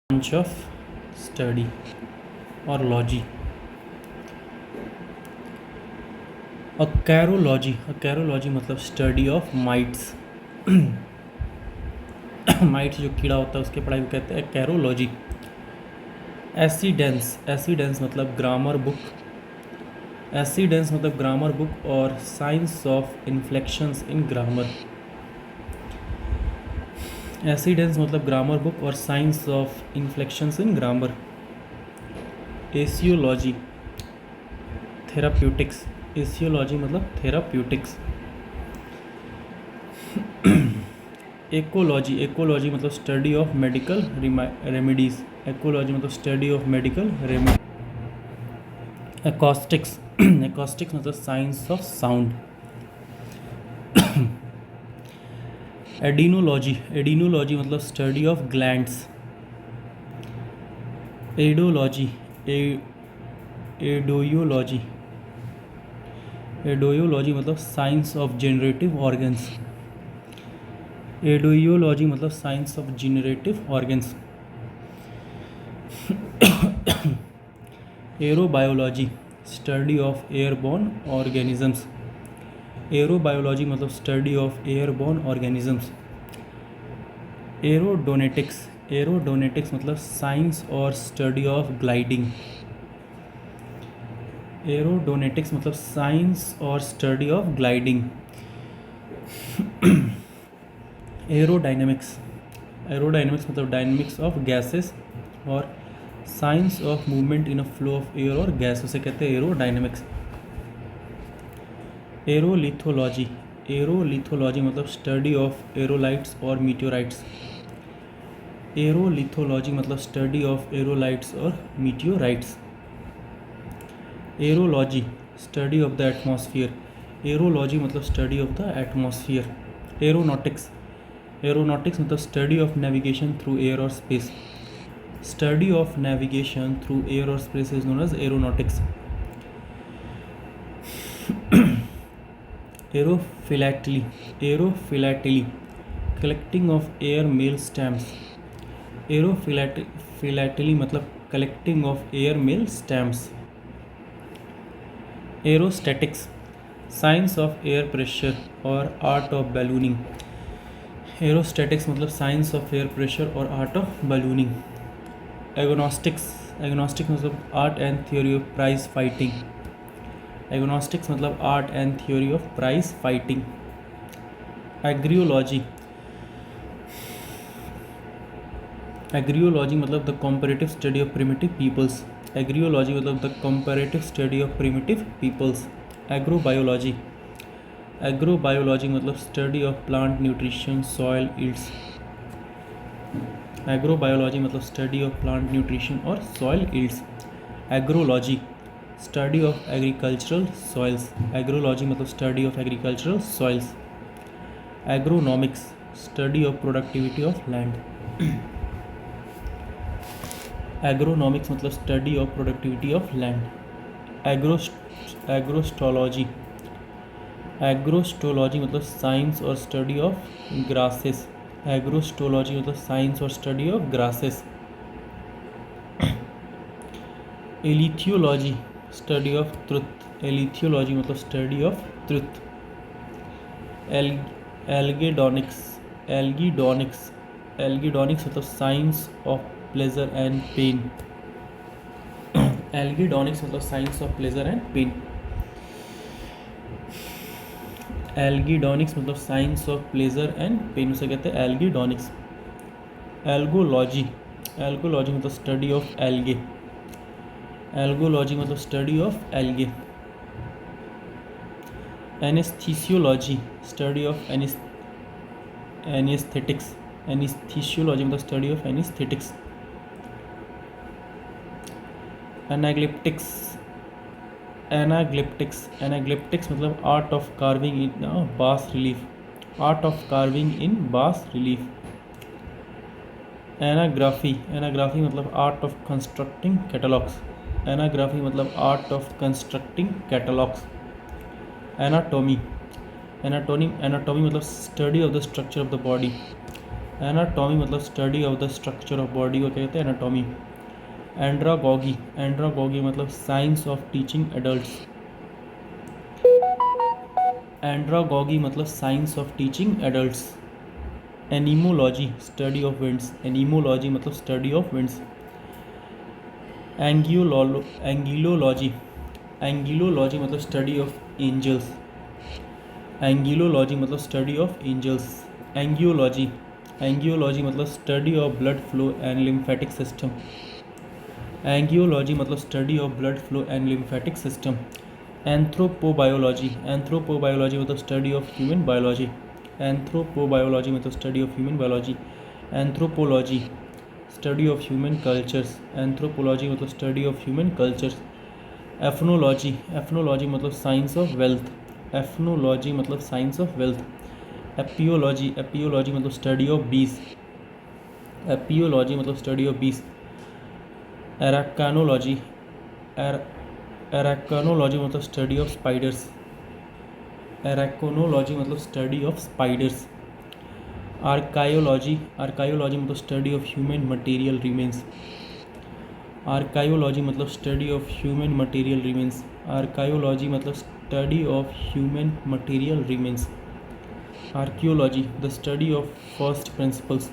Branch of study और logy. अकैरोलॉजी मतलब study of mites. Mites जो कीड़ा होता है उसके पढ़ाई को कहते हैं अकैरोलॉजी। एसिडेंस मतलब ग्रामर बुक और science of inflections in grammar. Accidence मतलब ग्रामर बुक और science of inflections in grammar. Aceology therapeutics. Aceology मतलब थेराप्यूटिक्स। एकोलॉजी मतलब study of medical remedies. Acology मतलब study of medical remedy. Acoustics मतलब science of sound. Adenology मतलब study of glands. Aedoeology मतलब science of generative organs. Aedoeology मतलब science of generative organs. Aerobiology study of airborne organisms. Aerobiology मतलब study of airborne organisms. Aerodonetics मतलब science और study of gliding. एरोडोनेटिक्स मतलब science और study of gliding. Aerodynamics मतलब dynamics of gases और science of movement in a flow of air और gas, उसे कहते हैं एरोडायनेमिक्स। एरोलिथोलॉजी मतलब स्टडी ऑफ एरोलाइट्स और मीटियोराइट्स। एरोलिथोलॉजी मतलब स्टडी ऑफ एरोलाइट्स और meteorites. Aerology study of the atmosphere. Aerology मतलब study of the atmosphere. Aeronautics मतलब study of navigation through air और space. Study of navigation through air और space is known as aeronautics. Aerophilately collecting of air mail stamps. Aerophilately मतलब collecting of air mail stamps. Aerostatics science of air pressure और art of ballooning. Aerostatics मतलब science of air pressure और art of ballooning. Agonistics मतलब art and theory of prize fighting. Agonistics मतलब art and theory of prize fighting. Agriology मतलब the comparative study of primitive peoples. Agriology मतलब the comparative study of primitive peoples. Agrobiology मतलब study of plant nutrition soil yields. Agrobiology मतलब study of plant nutrition और soil yields. Agrology study of agricultural soils. Agrology मतलब study of agricultural soils. Agronomics study of productivity of land. Agronomics मतलब study of productivity of land. Agrostology मतलब science और study of grasses. Agrostology मतलब science और study of grasses. Alethiology study of truth. Alethiology मतलब study of truth. Algedonics मतलब science of pleasure and pain. Algedonics मतलब science of pleasure and pain. Algedonics मतलब science of pleasure and pain, उसे कहते हैं algedonics. Algology मतलब study of algae. Algology मतलब study of algae. Anaesthesiology study of anaesthetics. Anaesthesiology मतलब study of anaesthetics. Anaglyptics मतलब art of carving in bas relief. Anagraphy मतलब art of constructing catalogues. Anagraphy मतलब art of constructing catalogues. Anatomy मतलब study of the structure of the body. Anatomy मतलब study of the structure of body को कहते हैं anatomy. Andragogy, andragogy मतलब science of teaching adults. Andragogy मतलब science of teaching adults. Anemology study of winds, anemology मतलब study of winds. Angelology, angelology मतलब study of angels. Angelology मतलब study of angels. Angiology, angiology मतलब study of blood flow and lymphatic system. Angiology मतलब study of blood flow and lymphatic system. Anthropobiology, anthropobiology मतलब study of human biology. Anthropobiology मतलब study of human biology. Anthropology study of human cultures. Anthropology मतलब study of human cultures. Aphnology, aphnology मतलब science of wealth. Aphnology मतलब science of wealth. Apiology, apiology मतलब study of bees. Apiology मतलब study of bees. Arachnology, arachnology मतलब study of spiders. Arachnology मतलब study of spiders. Archaeology, archaeology मतलब study of human material remains. Archaeology मतलब study of human material remains. Archaeology मतलब study of human material remains. Archelogy the study of first principles.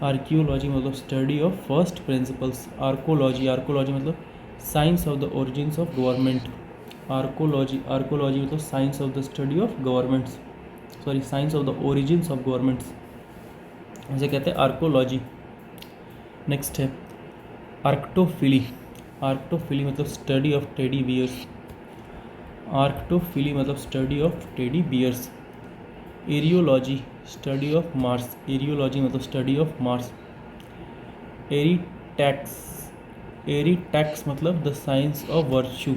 Archelogy मतलब study of first principles. Archology, archology मतलब science of the origins of government. Archology, archology मतलब science of the study of governments, sorry science of the origins of governments, इसे कहते हैं archaeology. Next है arctophily. Arctophily मतलब study of teddy bears. Arctophily मतलब study of teddy bears. Areology study of Mars. Areology मतलब study of Mars. Aretaics, aretaics मतलब the science of virtue.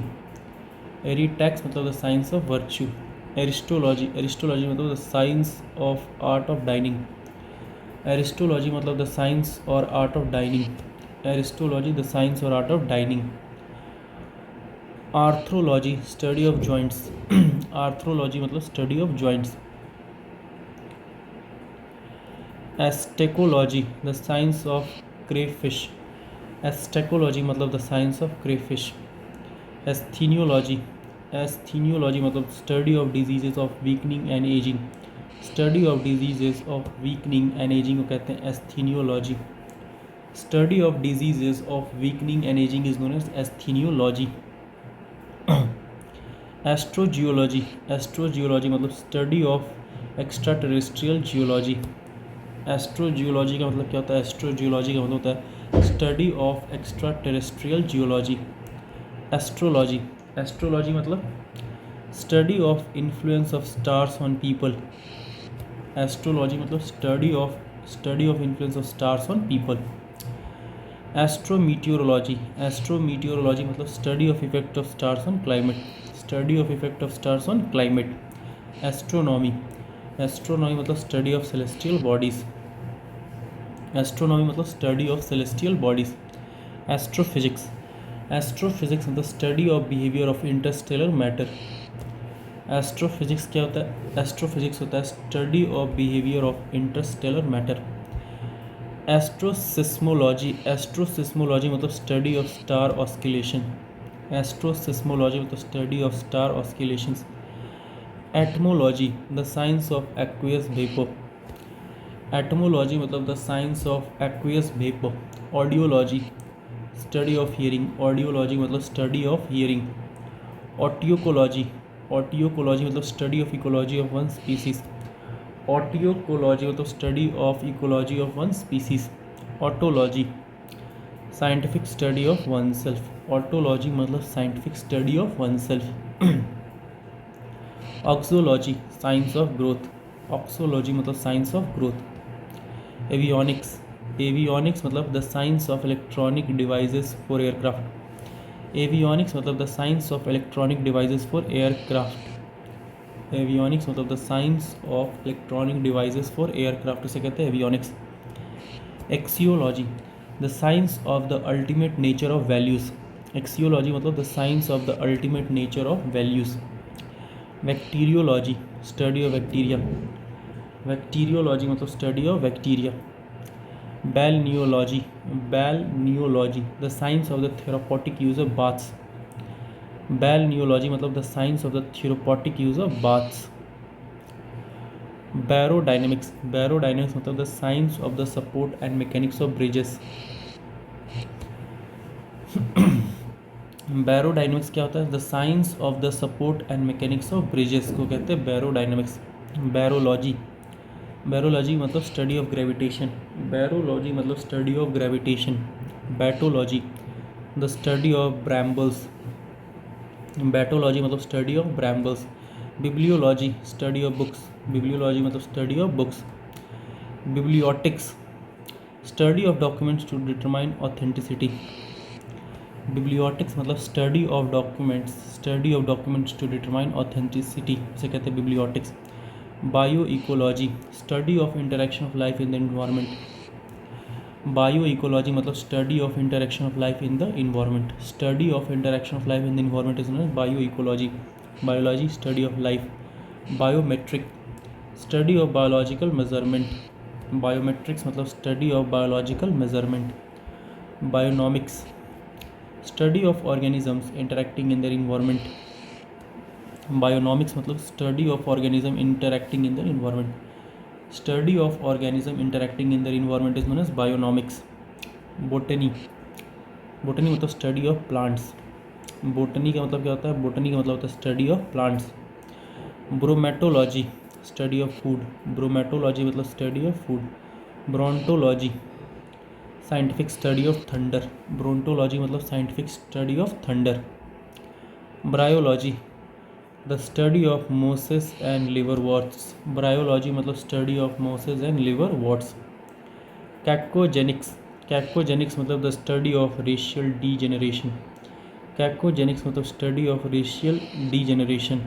Aretaics मतलब the science of virtue. Aristology, aristology मतलब the science of art of dining. Aristology मतलब the science और art of dining. Aristology the science और art of dining. Arthrology study of joints. Arthrology मतलब study of joints. Astacology the science of crayfish. Astacology मतलब the science of crayfish. Asthenology, asthenology मतलब study of diseases of weakening and ageing. Study of diseases of weakening and ageing को कहते हैं asthenology. Study of diseases of weakening and ageing is known as asthenology. Astrogeology, astrogeology मतलब study of extra terrestrial geology. Astrogeology का मतलब क्या होता है? एस्ट्रोजियोलॉजी का मतलब होता है study of extra terrestrial geology. Astrology, astrology मतलब study of influence of stars on people. Astrology मतलब study of influence of stars on people. Astrometeorology, astrometeorology मतलब study of effect of stars on climate. Study of effect of stars on climate. Astronomy, astronomy मतलब study of celestial bodies. Astronomy मतलब study of celestial bodies. Astrophysics, astrophysics मतलब study of behaviour of interstellar matter. Astrophysics क्या होता है? Astrophysics होता है study of behaviour of interstellar matter. Asteroseismology, asteroseismology मतलब study of star oscillation. Asteroseismology मतलब study of star oscillations. Atmology the science of aqueous vapour. Atmology मतलब the science of aqueous vapour. Audiology study of hearing. Audiology मतलब study of hearing. Autecology, autecology मतलब study of ecology of one species. Autecology मतलब study of ecology of one species. Autology scientific study of oneself. Autology मतलब scientific study of oneself. Auxology science of growth. Auxology मतलब science of growth. Avionics, avionics मतलब the science of electronic devices for aircraft. Avionics मतलब the science of electronic devices for aircraft. Avionics मतलब the science of electronic devices for aircraft, इसे कहते हैं avionics. Axiology the science of the ultimate nature of values. Axiology मतलब the science of the ultimate nature of values. Bacteriology study of bacteria. Bacteriology मतलब study of bacteria. balneology, balneology, the science of the therapeutic use of baths. balneology मतलब the science of the therapeutic use of baths. barodynamics, barodynamics मतलब the science of the support and mechanics of bridges. बैरोडायनेमिक्स क्या होता है? The science of the support and mechanics of bridges को कहते हैं बैरोडायनेमिक्स. बैरोलॉजी, बैरोलॉजी मतलब study of gravitation, barology मतलब study of gravitation. Batology the study of brambles, batology मतलब study of brambles. Bibliology study of books, bibliology मतलब study of books. Bibliotics study of documents to determine authenticity. Bibliotics मतलब study of documents, study of documents to determine authenticity, इसे कहते हैं bibliotics. Bio ecology study of interaction of life in the environment. Bio ecology मतलब study of interaction of life in the environment. Study of interaction of life in the environment is known as bioecology. Biology study of life. Biometric study of biological measurement, biometrics मतलब study of biological measurement. Bionomics study of organisms interacting in their environment. Bionomics मतलब study of organism interacting in their environment. Study of organism interacting in their environment is known as bionomics. Botany, botany मतलब study of plants. Botany का मतलब क्या होता है? Botany का मतलब होता है study of plants. Bromatology study of food, bromatology मतलब study of food. Brontology scientific study of thunder, brontology मतलब scientific study of thunder. Bryology the study of mosses and liverworts, bryology मतलब study of mosses and liverworts. Cacogenics, cacogenics मतलब the study of racial degeneration, cacogenics मतलब study of racial degeneration.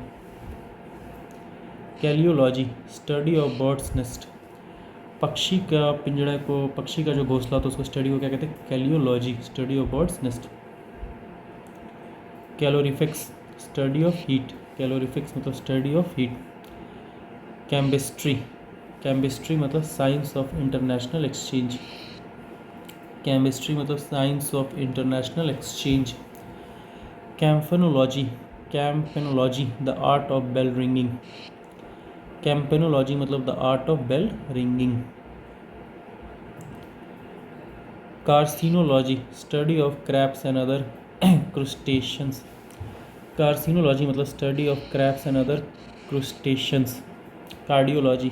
Caliology study of birds nest, पक्षी का पिंजड़ा को, पक्षी का जो घोंसला तो उसको स्टडी को क्या कहते हैं? Caliology, study of birds nest. Calorifics study of heat, calorifics मतलब study of heat. Chemistry, chemistry मतलब science of international exchange, chemistry मतलब science of international exchange. Campanology, campanology the art of bell ringing, campanology मतलब the art of bell ringing. Carcinology study of crabs and other crustaceans, carcinology मतलब study of crabs and other crustaceans. Cardiology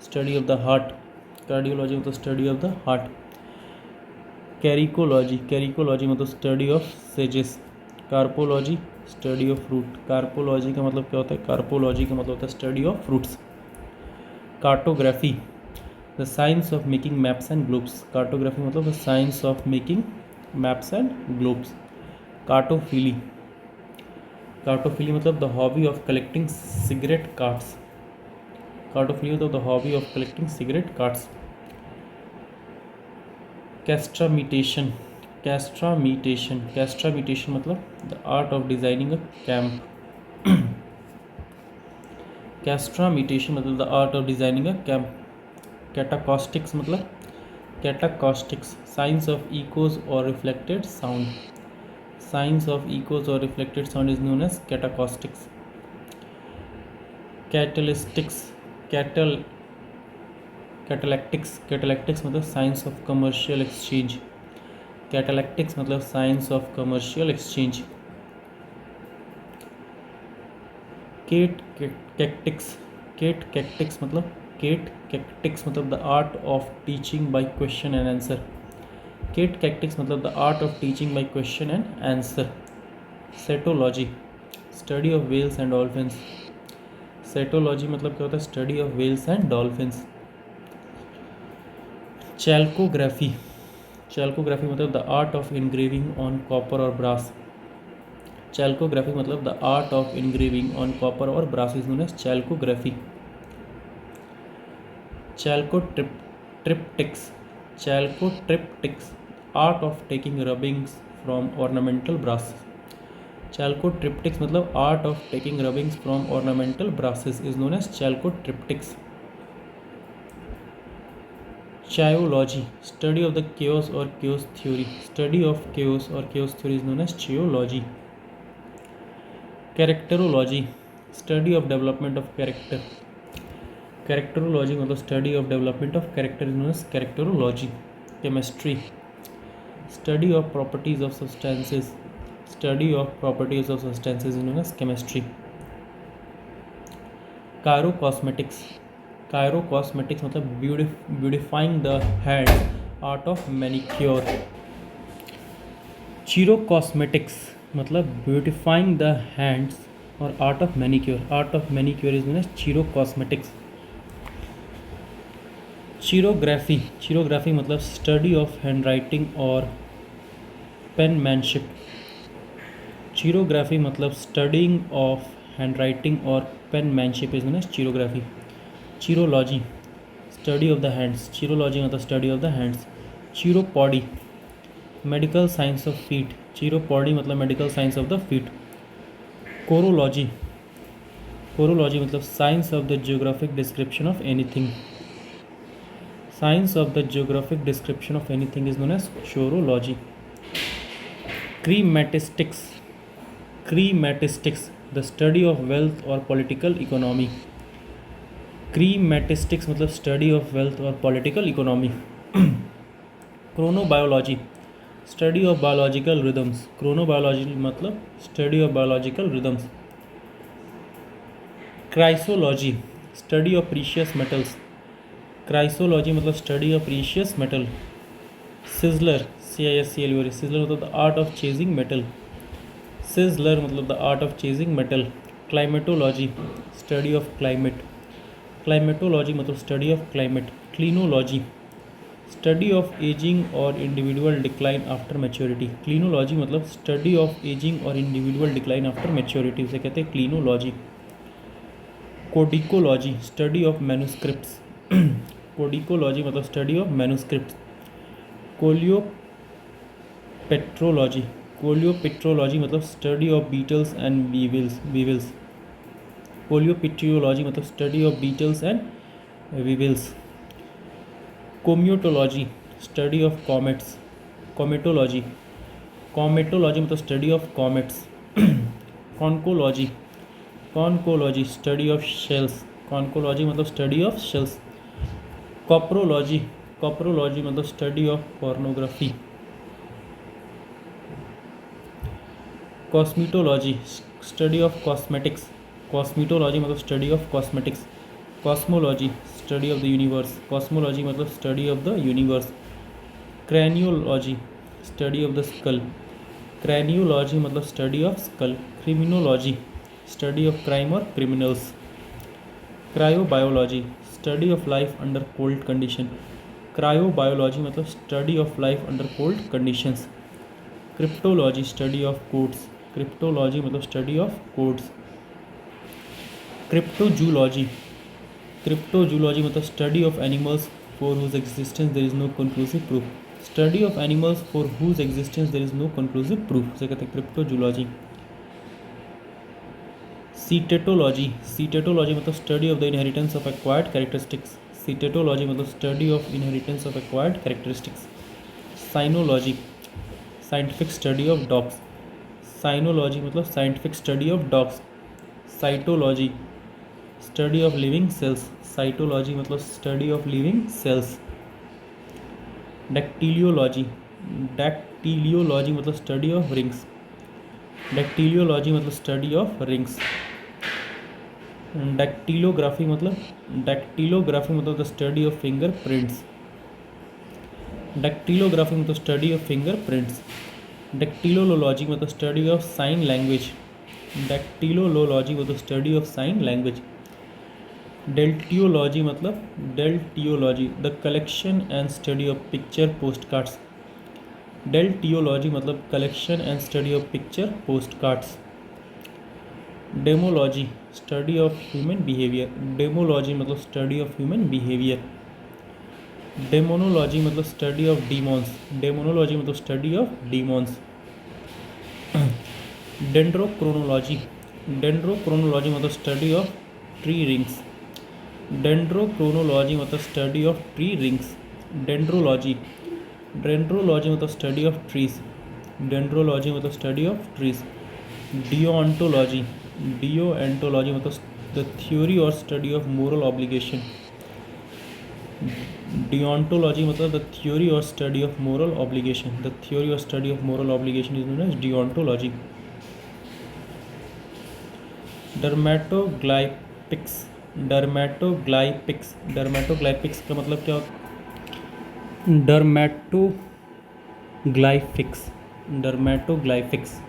study of the heart, cardiology मतलब study of the heart. Caricology, caricology मतलब study of सेजेस. Carpology study of fruit, carpology का मतलब क्या होता है? कार्पोलॉजी का मतलब होता है study of fruits. Cartography the science of making maps and globes, cartography मतलब the science of making maps and globes. Cartophily, cartophily मतलब the hobby of collecting cigarette cards, cartophily मतलब the hobby of collecting cigarette cards. Castrametation, castrametation, castrametation मतलब the art of designing a camp, castrametation मतलब the art of designing a camp. Catacoustics मतलब, catacoustics science of echoes और reflected sound, science of echoes और reflected sound is known as catacoustics. Catallactics, catallactics, catallactics मतलब science of commercial exchange, catallactics मतलब science of commercial exchange. Catechetics, catechetics मतलब, catechetics मतलब the art of teaching by question and answer, catechetics मतलब the art of teaching by question and answer. Cetology study of whales and dolphins, cetology मतलब क्या होता है? Study of whales and dolphins. Chalcography, chalcography मतलब the art of engraving on copper और brass, chalcography मतलब the art of engraving on copper और brass is known as chalcography. Chalcotriptics, chalcotriptics art of taking rubbings from ornamental brass, chalcotriptics मतलब art of taking rubbings from ornamental brasses is known as chalcotriptics. Chaeology, study of the chaos or chaos theory. Study of chaos or chaos theory is known as chaeology. Characterology, study of development of character. Characterology मतलब study of development of character is known as characterology. Chemistry, study of properties of substances. Study of properties of substances is known as chemistry. Chirocosmetics, chirocosmetics मतलब beautifying the hand, art of manicure. Chirocosmetics मतलब beautifying the hands और art of manicure. Art of manicure is known as chirocosmetics. Chirography, chirography मतलब study of handwriting और पेनमैनशिप. चीरोग्राफी मतलब studying of handwriting और penmanship is known as chirography. Chirology, study of the hands. Chirology मतलब study of the hands. Chiropody, medical science of feet. Chiropody मतलब medical science of the feet. Chorology, chorology मतलब science of the geographic description of anything. Science of the geographic description of anything is known as chorology. Chrematistics, chrematistics the study of wealth और political economy. Chrematistics मतलब study of wealth और political economy. Chronobiology, study of biological rhythms. Chronobiology मतलब study of biological rhythms. Chrysology, study of precious metals. Chrysology मतलब study of precious metal. Ciselure, CISCLUR, ciselure मतलब the art of chasing metal. Ciselure मतलब the art of chasing metal. Climatology, study of climate. Climatology मतलब study of climate. Clinology, study of ageing और individual decline after maturity. Clinology मतलब study of ageing और individual decline after maturity, उसे कहते हैं क्लिनोलॉजी. कोडिकोलॉजी, study of manuscripts. Codicology मतलब study of manuscripts. Coleopterology, coleopterology मतलब study of beetles and weevils. Coleopterology मतलब study of beetles and weevils. Cometology, study of comets. Cometology, cometology मतलब study of comets. Conchology, conchology study of shells. Conchology मतलब study of shells. Coprology, coprology मतलब study of pornography. Cosmetology, study of cosmetics. Cosmetology मतलब study of cosmetics. Cosmology, study of the universe. Cosmology मतलब study of the universe. क्रैनियोलॉजी, study of the skull. Craniology मतलब study of skull. Criminology, study of crime और criminals. Cryobiology, study of life under cold condition. Cryobiology मतलब study of life under cold conditions. Cryptology, study of codes. Cryptology मतलब study of codes. Cryptozoology, cryptozoology मतलब study of animals for whose existence there is no conclusive proof. Study of animals for whose existence there is no conclusive proof, उसे कहते हैं cryptozoology. सीटेटोलॉजी, सीटेटोलॉजी मतलब study of the inheritance of acquired characteristics. Ctetology मतलब study of inheritance of acquired characteristics. Cynology, scientific study of dogs. Cynology मतलब scientific study of dogs. Cytology, study of living cells. Cytology मतलब study of living cells. Dactyliology, dactyliology मतलब study of rings. डैक्टीलियोलॉजी मतलब study of rings. Dactylography मतलब the study of fingerprints. Dactylography मतलब study of fingerprints. Dactylology मतलब study of sign language. Dactylology मतलब study of sign language. Deltiology मतलब deltiology the collection and study of picture postcards. Deltiology मतलब collection and study of picture postcards. Demology, study of human behaviour. Demology मतलब study of human behaviour. Demonology मतलब study of demons. Demonology मतलब study of demons. Dendrochronology, dendrochronology मतलब study of tree rings. Dendrochronology मतलब study of tree rings. Dendrology, dendrology मतलब study of trees, dendrology मतलब study of trees. Deontology, deontology मतलब the theory और study of moral obligation, deontology मतलब the theory और study of moral obligation, the theory और study of moral obligation is known as deontology. Dermatoglyphics, dermatoglyphics, dermatoglyphics का मतलब क्या होता है? डर्मेटोग्लाइफिक्स, डर्मेटोग्लाइफिक्स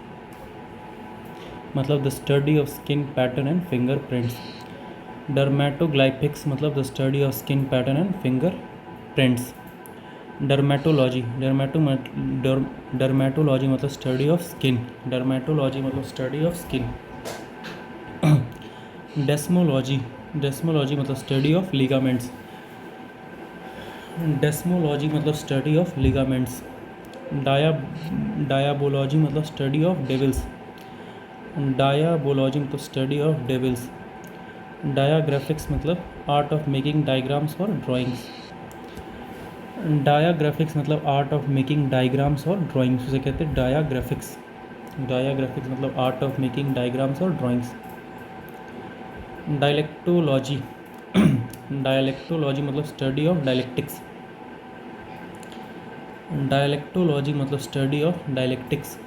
मतलब the study of skin pattern and finger prints. डर्मेटोग्लाइफिक्स मतलब the study of skin pattern and finger prints. Dermatology, dermatology मतलब study of skin, dermatology मतलब study of skin. Desmology, desmology मतलब स्टडी ऑफ लिगामेंट्स, डेस्मोलॉजी मतलब study of ligaments. डायाबोलॉजी मतलब study of devils, डायाबोलॉजी मतलब study of devils. Diagraphics मतलब art of making diagrams और drawings, diagraphics मतलब art of making diagrams और drawings, उसे कहते हैं डायाग्राफिक्स। डायाग्राफिक्स मतलब आर्ट ऑफ मेकिंग डायग्राम्स और ड्राइंग्स। डायलेक्टोलॉजी, डायलेक्टोलॉजी मतलब स्टडी ऑफ डायलेक्टिक्स, डायलेक्टोलॉजी मतलब स्टडी ऑफ डायलेक्टिक्स।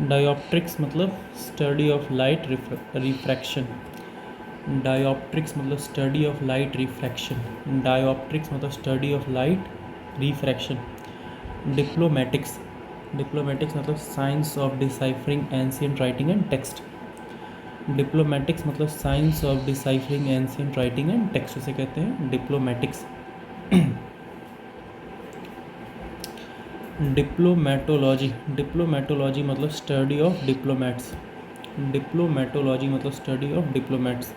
डायोप्ट्रिक्स मतलब study of light refraction, dioptrics मतलब study of light refraction, dioptrics मतलब study of light refraction. Diplomatics, diplomatics मतलब science of deciphering ancient writing and text, diplomatics मतलब science of deciphering ancient writing and text, उसे कहते हैं डिप्लोमेटिक्स। डिप्लोमेटोलॉजी, डिप्लोमेटोलॉजी मतलब study of diplomats, डिप्लोमेटोलॉजी मतलब study of diplomats.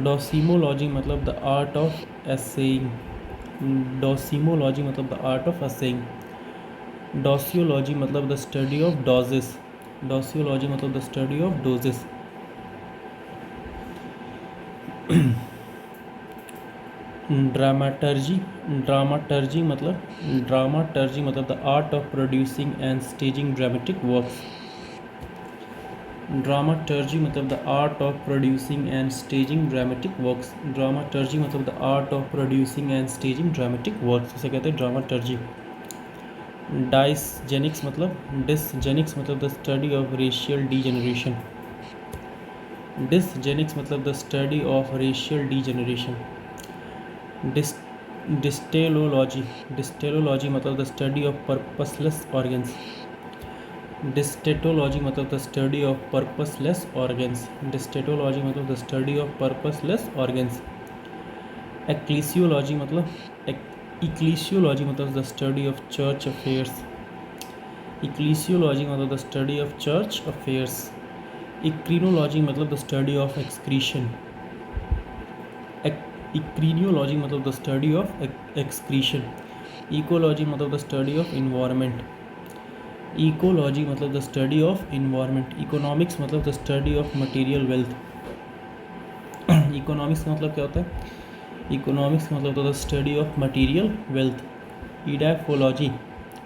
Docimology मतलब the art of assaying, docimology मतलब the art of assaying. Dosiology मतलब the study of doses, dosiology मतलब the study of doses. Dramaturgy, dramaturgy मतलब the art of producing and staging dramatic works, dramaturgy मतलब the art of producing and staging dramatic works, dramaturgy मतलब the art of producing and staging dramatic works, उसे कहते हैं dramaturgy. Dysgenics मतलब the study of racial degeneration, dysgenics मतलब the study of racial degeneration. Dysteleology, dysteleology मतलब the study of purposeless organs, dysteleology मतलब the study of purposeless organs, dysteleology मतलब the study of purposeless organs. Ecclesiology मतलब ecclesiology मतलब the study of church affairs, ecclesiology मतलब the study of church affairs. Eccrinology मतलब the study of excretion, eccrinology मतलब the study of excretion. Ecology मतलब the study of environment, ecology मतलब the study of environment. Economics मतलब the study of material wealth, economics का मतलब क्या होता है? इकोनॉमिक्स का मतलब the study of material wealth. Edaphology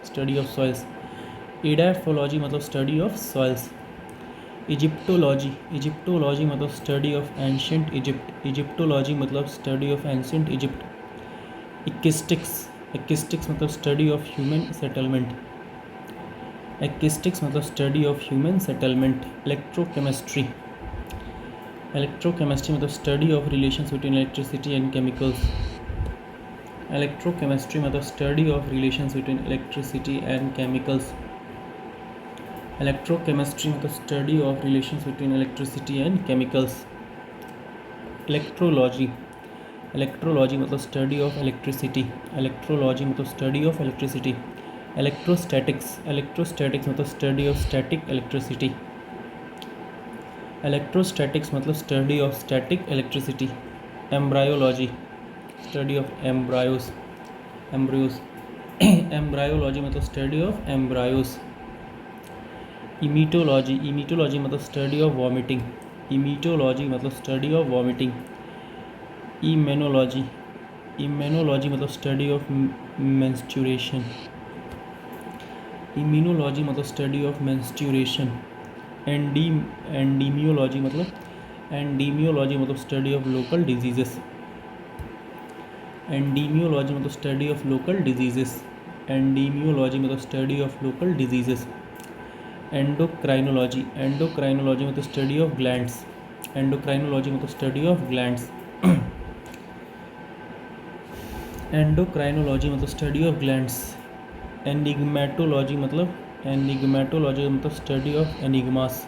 study of soils, edaphology मतलब study of soils. Egyptology, Egyptology मतलब study of ancient Egypt, Egyptology मतलब study of ancient Egypt. Ekistics, ekistics मतलब study of human settlement, ekistics मतलब study of human settlement. Electrochemistry, electrochemistry मतलब study of relations between electricity and chemicals, electrochemistry मतलब study of relations between electricity and chemicals. Electrochemistry मतलब study of relations between electricity and chemicals. Electrology, electrology मतलब study of electricity, electrology मतलब study of electricity. Electrostatics, electrostatics मतलब study of static electricity, electrostatics मतलब study of static electricity. Embryology study of embryos, embryos. Embryology मतलब study of embryos. Emetology, emetology मतलब study of vomiting, emetology मतलब study of vomiting. Immunology, immunology मतलब study of menstruation. Immunology मतलब study of menstruation. Endemiology मतलब study of local diseases. Endemiology मतलब study of local diseases. Endemiology मतलब study of local diseases. Endocrinology मतलब study of glands. Endocrinology मतलब study of glands. Endocrinology मतलब study of glands. Enigmatology मतलब study of enigmas.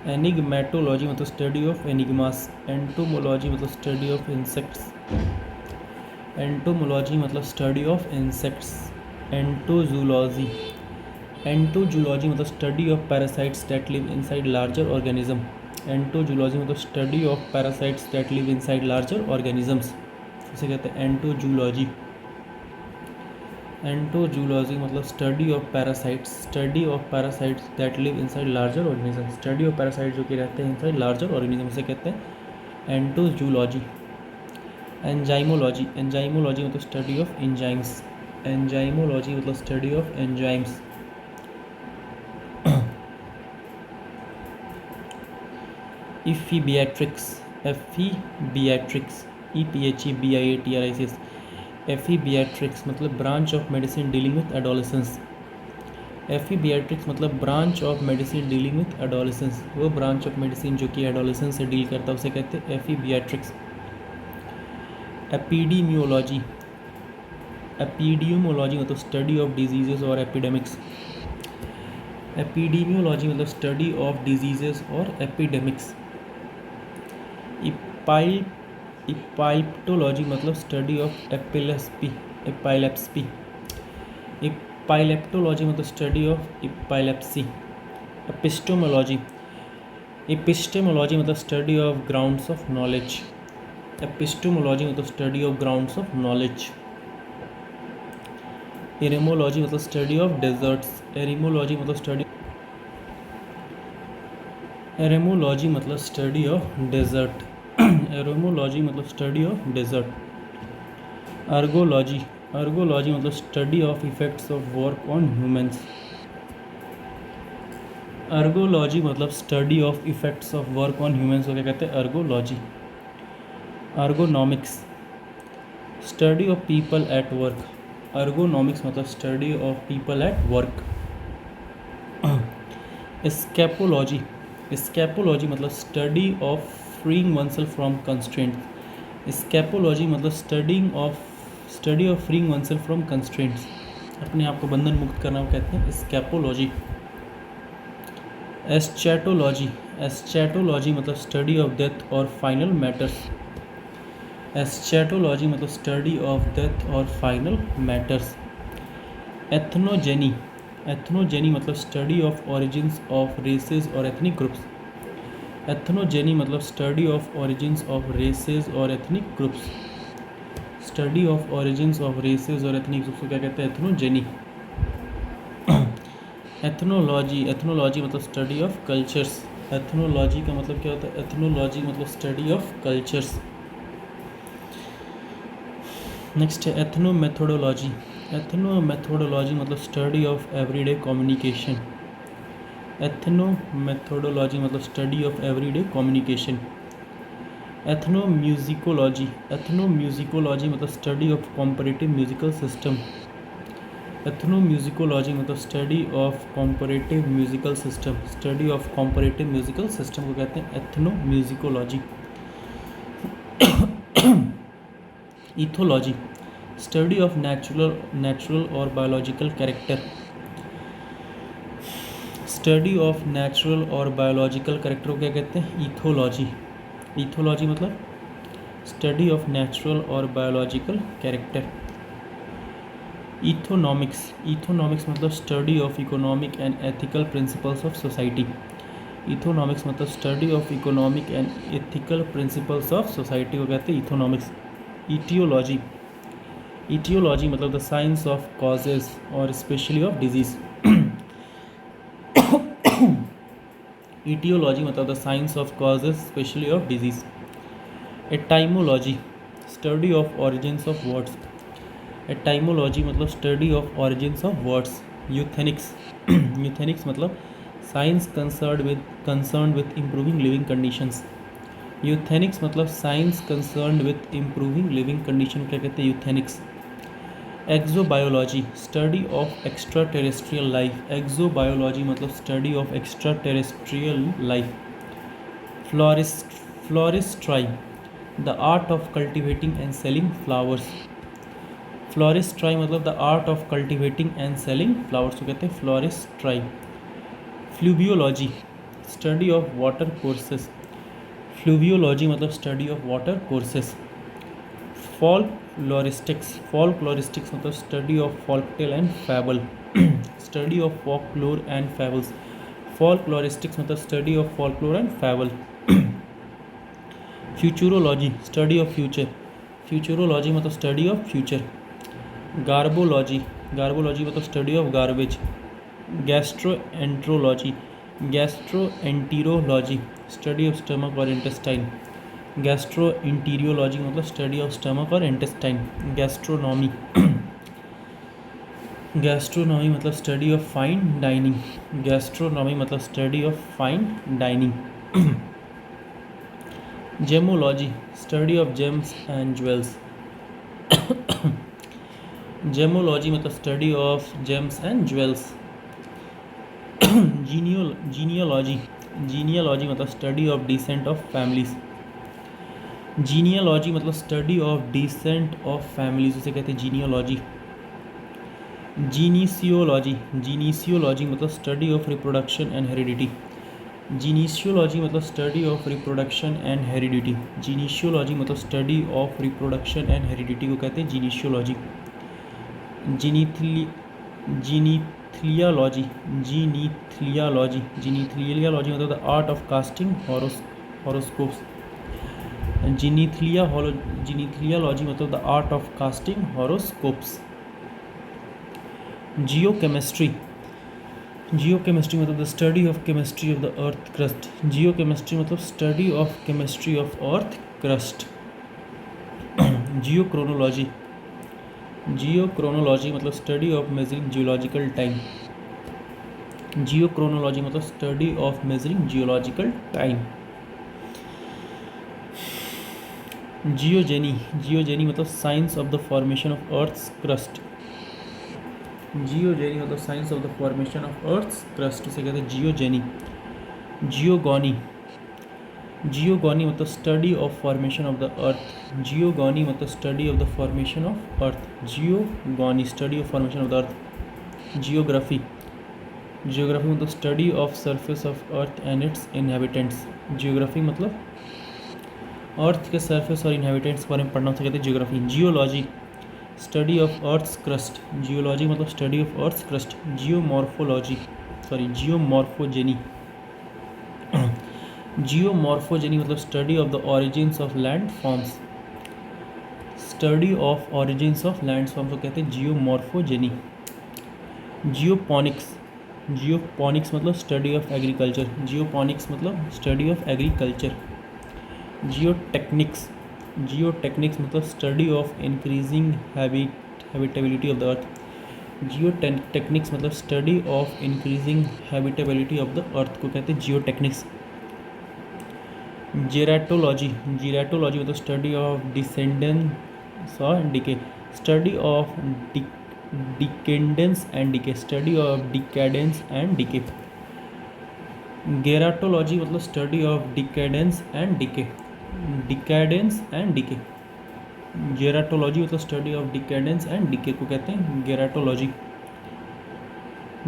Enigmatology मतलब study of enigmas. Entomology मतलब study of insects. Entomology मतलब study of insects. Entozoology मतलब study of parasites that live inside larger organism. Entozoology मतलब study of parasites that live inside larger organisms, इसे कहते हैं एंटोजूलॉजी। एंटोजूलॉजी मतलब study of parasites that live inside larger organism. Study of parasites जो कि रहते हैं इनसाइड लार्जर ऑर्गेनिज्म, इसे कहते हैं एंटोजूलॉजी। एंजाइमोलॉजी मतलब स्टडी ऑफ एंजाइम्स। एंजाइमोलॉजी मतलब study of enzymes. Ephebiatrics EPHEBIATRICS ephebiatrics मतलब branch of medicine dealing with adolescence. Ephebiatrics मतलब branch of medicine dealing with adolescence, वो ब्रांच ऑफ मेडिसिन जो कि एडोलेसेंस से डील करता है उसे कहते हैं एफीबियाट्रिक्स। एपिडीमियोलॉजी मतलब स्टडी ऑफ डिजीजेस और एपिडेमिक्स। एपिडीमियोलॉजी मतलब स्टडी ऑफ डिजीजेस और एपिडेमिक्स। इपाइलेप्टोलॉजी मतलब स्टडी ऑफ एपिलेप्सी। इपाइलेप्टोलॉजी मतलब स्टडी ऑफ एपिलेप्सी। एपिस्टेमोलॉजी मतलब study of grounds of knowledge. Epistemology मतलब study of grounds of knowledge. Eremology मतलब study of desserts. एरेमोलॉजी मतलब study of desert. एरोमोलॉजी मतलब study of desert. Ergology मतलब study of effects of work on humans. Ergology मतलब study of effects of work on humans को क्या कहते हैं? Ergology. Ergonomics study of people at work. Ergonomics मतलब study of people at work. Escapology मतलब study of freeing oneself from constraint. Escapology मतलब study of freeing oneself from constraints, अपने आप को बंधन मुक्त करना वो कहते हैं स्कैपोलॉजी। एस्चैटोलॉजी मतलब स्टडी ऑफ डेथ और फाइनल मैटर्स। एस्चैटोलॉजी मतलब स्टडी ऑफ डेथ और फाइनल मैटर्स। एथनोजेनी मतलब study of origins of races और एथनिक ग्रुप्स। एथनोजेनी मतलब study of origins of races और ethnic groups. Study of origins of races और ethnic groups को क्या कहते हैं? एथनोजेनी। एथनोलॉजी मतलब स्टडी ऑफ कल्चर्स। एथनोलॉजी का मतलब क्या होता है? एथनोलॉजी मतलब स्टडी ऑफ कल्चर्स। नेक्स्ट है एथनोमेथोडोलॉजी। एथनोमेथोडोलॉजी मतलब study of everyday communication. Ethnomethodology मतलब study of everyday communication. Ethnomusicology मतलब study of comparative musical system. Ethnomusicology मतलब study of comparative musical system. Study of comparative musical system को कहते हैं ethnomusicology. Ethology study of natural और biological character. Study of natural और biological character को क्या कहते हैं? इथोलॉजी। इथोलॉजी मतलब स्टडी ऑफ नेचुरल और बायोलॉजिकल कैरेक्टर। इथोनॉमिक्स मतलब study of economic and ethical principles of society. Ethonomics मतलब study of economic and ethical principles of society को कहते हैं इथोनॉमिक्स। ईटियोलॉजी मतलब द साइंस ऑफ कॉजेज और specially of disease. Etiology मतलब the science of causes specially of disease. Etymology study of origins of words. Etymology मतलब study of origins of words. Euthenics euthenics मतलब science concern with improving living conditions. Euthenics मतलब science concern with improving living condition, क्या कहते हैं, यूथेनिक्स। Exobiology study of extra terrestrial life. Exobiology मतलब study of extra terrestrial life. Floristry the art of cultivating and selling flowers. Floristry मतलब the art of cultivating and selling flowers को कहते हैं floristry. Fluviology study of water courses. Fluviology मतलब study of water courses. Folkloristics मतलब study of folktale and fable. Study of folklore and fables. Folkloristics मतलब study of folklore and fable. Futurology study of future. Futurology मतलब study of future. Garbology मतलब study of garbage. Gastroenterology study of stomach और intestine. Gastroenterology मतलब study of stomach और intestine. Gastronomy मतलब study of fine dining. Gastronomy मतलब study of fine dining. Gemology study of gems and jewels. Gemology मतलब study of gems and jewels. Genealogy मतलब study of descent of families. Genealogy मतलब study of descent of families, उसे कहते हैं genealogy. Genesiology मतलब study of reproduction and heredity. Genesiology मतलब study of reproduction and heredity. Genesiology मतलब study of reproduction and heredity को कहते हैं जीनीसियोलॉजी। जीनीथिलियालॉजी मतलब the art of casting horoscopes. Genethlialogy मतलब the art of casting horoscopes. Geochemistry मतलब the study of chemistry of the earth crust. Geochemistry मतलब study of chemistry of earth crust. Geochronology मतलब study of measuring geological time. Geochronology मतलब study of measuring geological time. Geogeny मतलब science of the formation of earth's crust. Geogeny मतलब science of the formation of earth's crust, उसे कहते हैं geogeny. Geogony मतलब study of formation of the earth. Geogony मतलब study of the formation of earth. Geogony study of formation of the earth. Geography मतलब study of surface of earth and its inhabitants. Geography मतलब earth के surface और inhabitants के बारे में पढ़ना, उसे कहते हैं geography. Geology study of earth's crust. Geology मतलब study of earth's crust. Geomorphogeny मतलब study of the origins of land forms. Study of origins of land forms को कहते हैं जियोमॉर्फोजेनी। जियोपॉनिक्स मतलब स्टडी ऑफ एग्रीकल्चर। जियोपॉनिक्स मतलब स्टडी ऑफ एग्रीकल्चर। जियोटेक्निक्स मतलब study of increasing habitability of the earth. Geotechnics मतलब study of increasing habitability of the earth को कहते हैं जियोटेक्निक्स। जेराटोलॉजी मतलब स्टडी ऑफ डिसेंडेंस और decay. Study of decadence and decay. Study of decadence and decay. Geratology मतलब study of decadence and decay. Geratology मतलब study of decadence and decay को कहते हैं गेराटोलॉजी।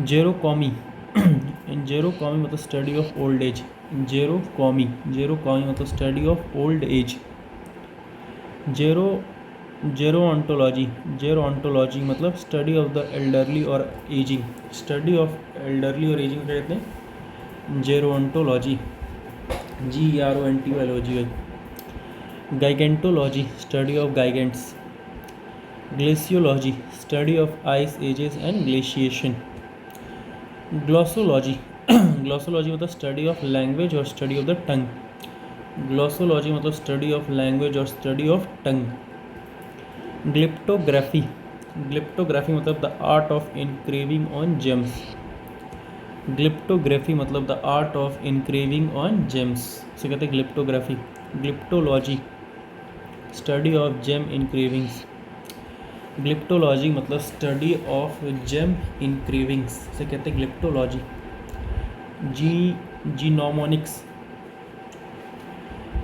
जेरोकॉमी मतलब study of old age. Gerocomy मतलब study of old age. Gerontology मतलब study of the elderly और ageing. Study of elderly और ageing कहते हैं gerontology. GERONTOLOGY। Gigantology study of giants. Glaciology study of ice edges and glaciation. Glossology मतलब study of language और study of the tongue. Glossology मतलब study of language और study of tongue. Glyptography, glyptography मतलब the art of engraving on gems. Glyptography मतलब the art of engraving on gems से कहते हैं glyptography. Glyptology, study of gem engravings. Glyptology मतलब study of gem इनक्रेविंग्स से कहते हैं ग्लिप्टोलॉजी। जीनोमोनिक्स,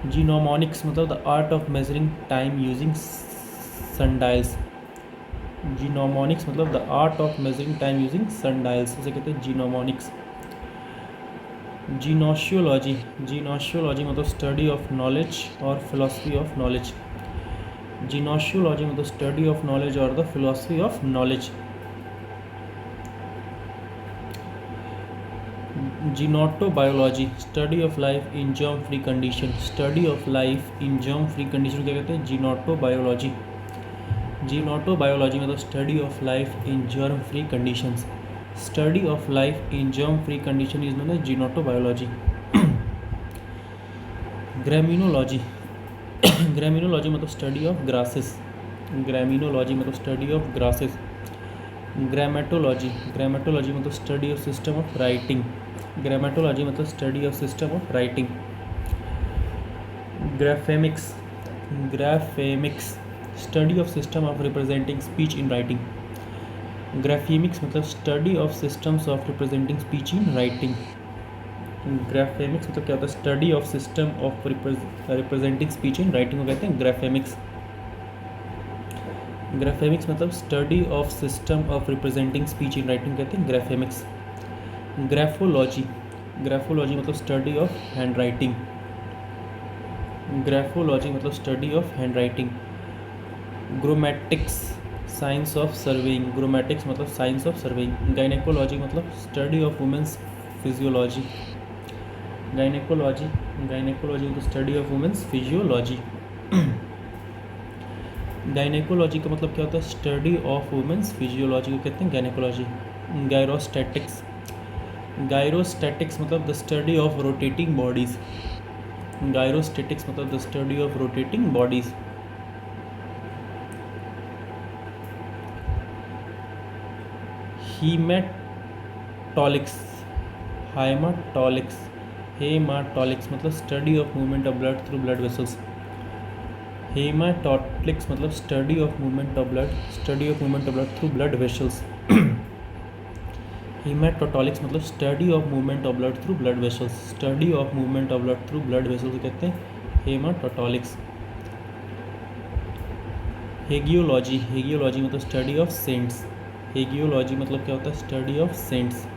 जीनोमोनिक्स मतलब the art of measuring time using sundials. Gnomonics मतलब the art of measuring time using sundials उसे कहते हैं जीनोमोनिक्स। जीनोशियोलॉजी, जीनोशियोलॉजी मतलब स्टडी ऑफ नॉलेज और फिलॉसफी ऑफ नॉलेज। जीनोशियोलॉजी मतलब स्टडी ऑफ नॉलेज और the philosophy of knowledge. Gnotobiology, study of life in germ free condition. Study of life in germ free condition क्या कहते हैं? Gnotobiology. Gnotobiology मतलब study of life in germ free conditions. Study of life in germ free condition is known as gnotobiology. Graminology, graminology मतलब study of grasses. Graminology मतलब study of grasses. Grammatology, grammatology मतलब study of system of writing. Grammatology मतलब study of system of writing. Graphemics, graphemics study of system of representing speech in writing. Graphemics मतलब study of systems of representing speech in writing. Graphemics मतलब क्या होता है? Study of system of representing speech in writing को कहते हैं graphemics. Graphemics मतलब study of system of representing speech in writing कहते हैं ग्राफेमिक्स। ग्राफोलॉजी, ग्राफोलॉजी मतलब study of handwriting. Graphology मतलब study of handwriting. Gromatics, science of surveying. Gromatics मतलब science of surveying. Gynaecology मतलब study of women's physiology. Gynaecology, gynaecology मतलब study of women's physiology. Gynaecology का मतलब क्या होता है? स्टडी ऑफ वुमेंस फिजियोलॉजी को कहते हैं गायनेकोलॉजी। गायरोस्टैटिक्स, गायरोस्टैटिक्स मतलब the study of rotating bodies. Gyrostatics मतलब the study of rotating bodies. Haemataulics, haemataulics, haemataulics मतलब study of movement of blood through blood vessels. Haemataulics मतलब study of movement of blood, study of movement of blood through blood vessels. Haematotaulics मतलब study of movement of blood through blood vessels. Study of movement of blood through blood vessels कहते हैं हेमाटोटॉलिक्स। हेगियोलॉजी, हेगियोलॉजी मतलब study of cents. हेगियोलॉजी मतलब क्या होता है? Study of saints.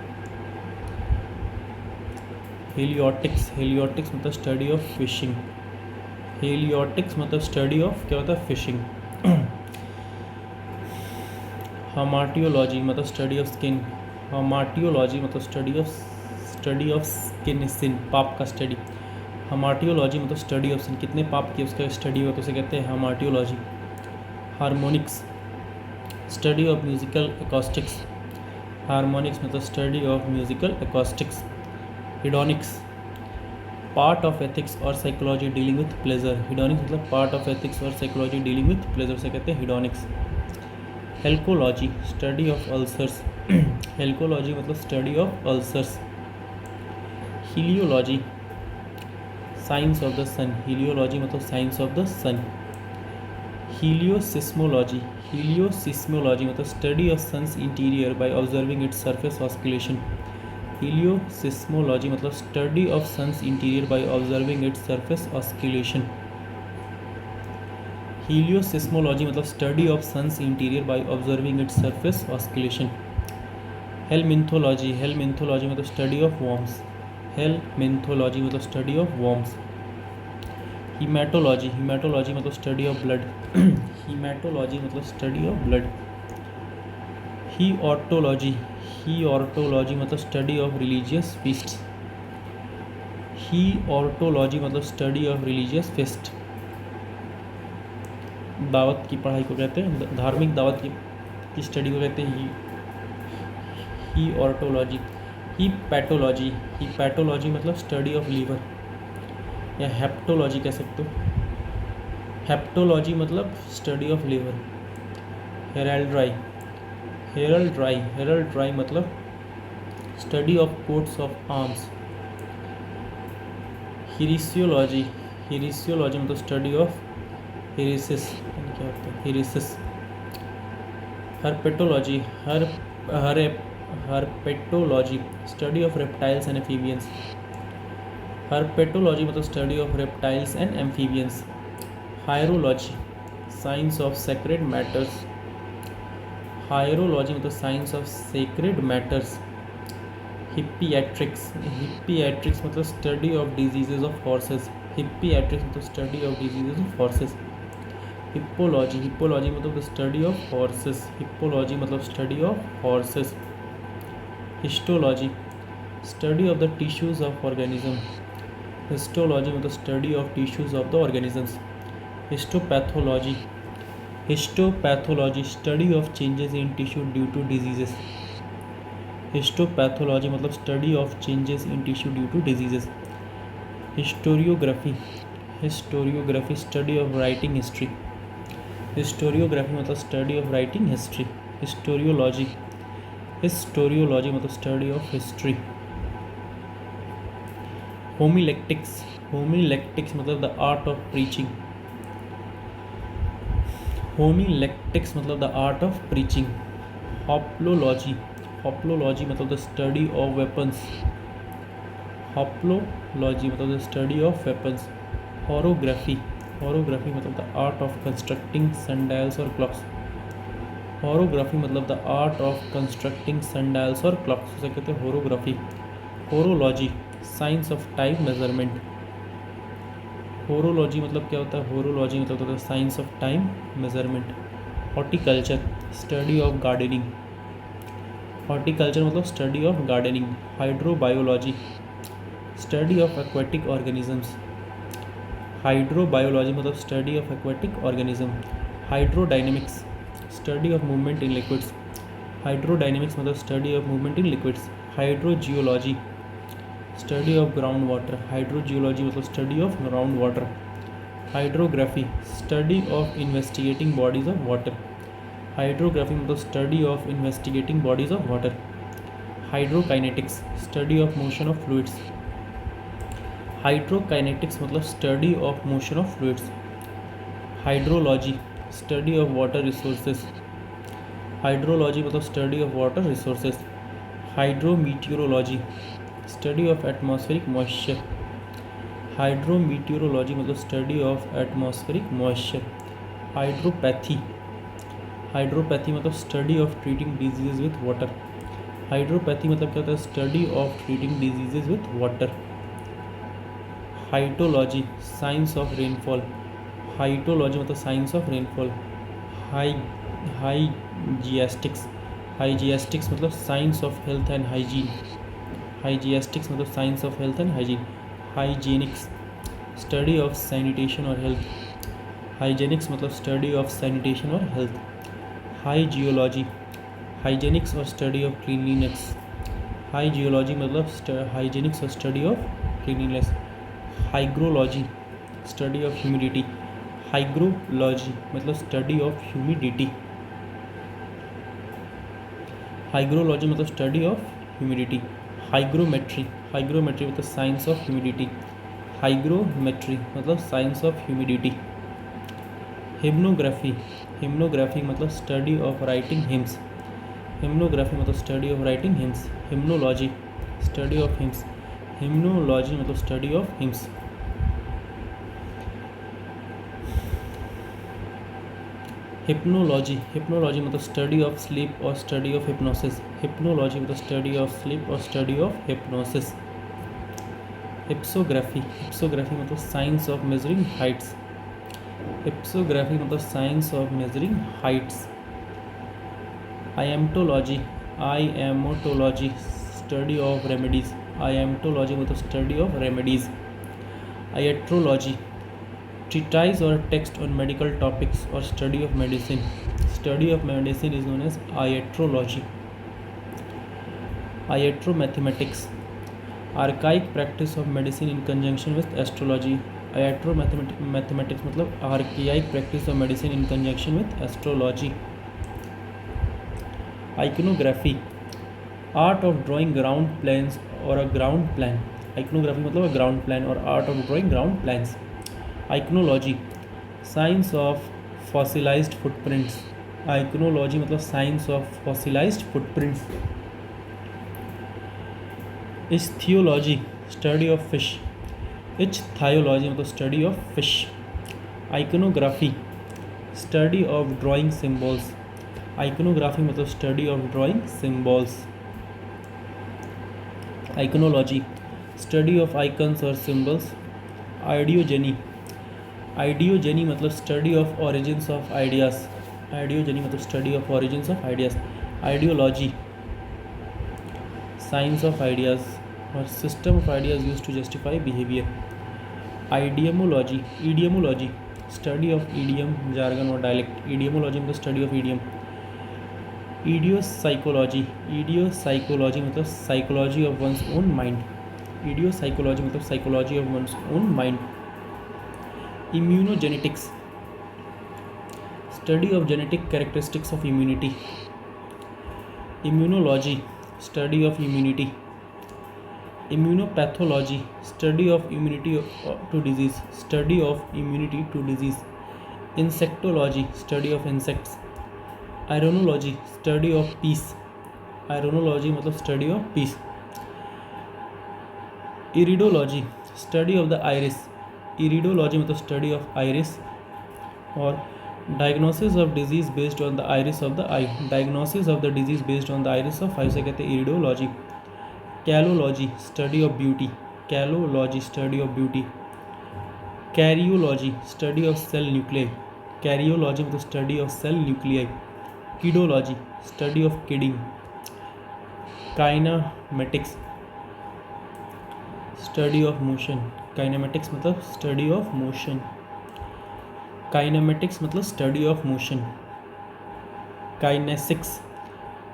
Heliotics, heliotics मतलब study of fishing. हेलियोटिक्स मतलब स्टडी ऑफ क्या होता है? फिशिंग। हमाटियोलॉजी मतलब स्टडी ऑफ स्किन। हमाटियोलॉजी मतलब स्टडी ऑफ स्किन, सिन, पाप का स्टडी। हमाटियोलॉजी मतलब स्टडी ऑफ सिन, कितने पाप किए उसका स्टडी हो तो उसे कहते हैं hamartiology. Harmonics, study of musical acoustics. Harmonics मतलब study of musical acoustics. Hedonics, part of ethics और psychology dealing with pleasure. Hedonics मतलब पार्ट ऑफ एथिक्स और साइकोलॉजी डीलिंग विथ प्लेजर से कहते हैं hedonics. Helcology, study of ulcers. Helcology मतलब study of ulcers. Heliology, science of the sun. Heliology मतलब science of the sun. Helioseismology, helioseismology मतलब study of sun's interior by observing its surface oscillation. Helioseismology मतलब study of sun's interior by observing its surface oscillation. Helioseismology मतलब study of sun's interior by observing its surface oscillation. Helminthology, helminthology मतलब study of worms. Helminthology मतलब study of worms. Haematology, haematology मतलब study of blood. Haematology मतलब study of blood. Heortology, heortology मतलब study of religious feast. Heortology मतलब study of religious fest. दावत की पढ़ाई को कहते हैं, धार्मिक दावत की स्टडी को कहते हैं हीऑर्टोलॉजी। हीपैटोलॉजी, हीपैटोलॉजी मतलब स्टडी ऑफ लीवर या हेप्टोलॉजी कह सकते हो। हेप्टोलॉजी मतलब study of liver. Heraldry, heraldry मतलब study of coats of arms. Heresiology, heresiology मतलब स्टडी ऑफ हिरिसिस, क्या होता है heresies. Herpetology, herpetology study of reptiles and amphibians. Herpetology मतलब study of reptiles and amphibians. Hierology science of sacred matters, hierology मतलब science of sacred matters. Hippiatrics, hippiatrics मतलब study of diseases of horses, hippiatrics मतलब study of diseases of horses. Hippology, hippology मतलब study of horses, hippology मतलब study of horses. Histology study of the tissues of organism, histology मतलब study of tissues of the organisms. Histopathology, histopathology study of changes in tissue due to diseases, histopathology मतलब study of changes in tissue due to diseases. Historiography, historiography study of writing history, historiography मतलब study of writing history. Historiology, historiology मतलब study of history. होमिलेक्टिक्स, होमिलेक्टिक्स मतलब the art of preaching, homiletics मतलब the art of preaching. Hoplology, hoplology मतलब the study of weapons, hoplology मतलब the study of weapons. Horography, horography मतलब the art of constructing sundials और clocks, horography मतलब the art of constructing sundials और clocks, उसे कहते हैं horography. Horology science of time measurement, horology मतलब क्या होता है, होरोलॉजी मतलब होता है science of time measurement. Horticulture study of gardening, horticulture मतलब study of gardening. Hydrobiology study of aquatic organisms, hydrobiology मतलब study of aquatic organism. Hydrodynamics study of movement in liquids, hydrodynamics मतलब study of movement in liquids. Hydrogeology study of ground water, hydrogeology मतलब study of ground water. Hydrography study of investigating bodies of water, hydrography मतलब study of investigating bodies of water. Hydrokinetics study of motion of fluids, hydrokinetics मतलब study of motion of fluids. Hydrology study of water resources, hydrology मतलब study of water resources. Hydrometeorology study of atmospheric moisture, hydrometeorology मतलब study of atmospheric moisture. Hydropathy, hydropathy मतलब study of treating diseases with water, hydropathy मतलब क्या होता है, study of treating diseases with water. Hyetology science of rainfall, hyetology मतलब science of rainfall. Hygiastics, hygiastics मतलब science of health and hygiene, hygiastics मतलब science of health and hygiene. Hygienics study of sanitation और health, हाइजीनिक्स मतलब study of sanitation और health. Hygiology hygienics और study of cleanliness, hygiology मतलब hygienics और study of cleanliness. Hygrology study of humidity, hygrology मतलब study of humidity, hygrology मतलब study of humidity. Hygrometry, hygrometry मतलब science of humidity, hygrometry मतलब science of humidity. Hymnography, hymnography मतलब study of writing hymns, hymnography मतलब study of writing hymns. Hymnology study of hymns, hymnology मतलब study of hymns. Hypnology, hypnology मतलब study of sleep और study of hypnosis, hypnology मतलब study of sleep और study of hypnosis. Hypsography, hypsography मतलब science of measuring heights, hypsography मतलब science of measuring heights. Iamatology, iamatology study of remedies, iamatology मतलब study of remedies. Iatrology treatise or text on medical topics or study of medicine, study of medicine is known as iatrology. Iatromathematics archaic practice of medicine in conjunction with astrology, iatromathematics मतलब archaic practice of medicine in conjunction with astrology. iconography, art of drawing ground plans or a ground plan. Iconography मतलब ground plan और art of drawing ground plans. Iconology, science of fossilized footprints. Iconology मतलब science of fossilized footprints. Ichthyology, study of fish. Ichthyology मतलब study of fish. Iconography, study of drawing symbols. Iconography मतलब study of drawing symbols. Iconology, study of icons or symbols. Ideogeny, ideogeny मतलब study of origins of ideas. Ideogeny मतलब study of origins of ideas. Ideology, science of ideas or system of ideas used to justify behavior. Idiomology, idiomology, study of idiom, jargon or dialect. Idiomology मतलब study of idiom. Idiopsychology, idiopsychology मतलब psychology of one's own mind. Idiopsychology मतलब psychology of one's own mind. Immunogenetics, study of genetic characteristics of immunity. Immunology, study of immunity. Immunopathology, study of immunity to disease. Study of immunity to disease. Insectology, study of insects. Ironology, study of peace. Ironology मतलब study of peace. Iridology, study of the iris. Iridology मतलब study of iris. और diagnosis of disease based on the iris of the eye. Diagnosis of the disease based on the iris of eye से कहते हैं iridology. Calology, study of beauty. Calology, study of beauty. Karyology, study of cell nuclei. Karyology मतलब study of cell nuclei. Kidology, study of kidding. Kinematics, study of motion. Kinematics मतलब study of motion. Kinematics मतलब study of motion. Kinesics,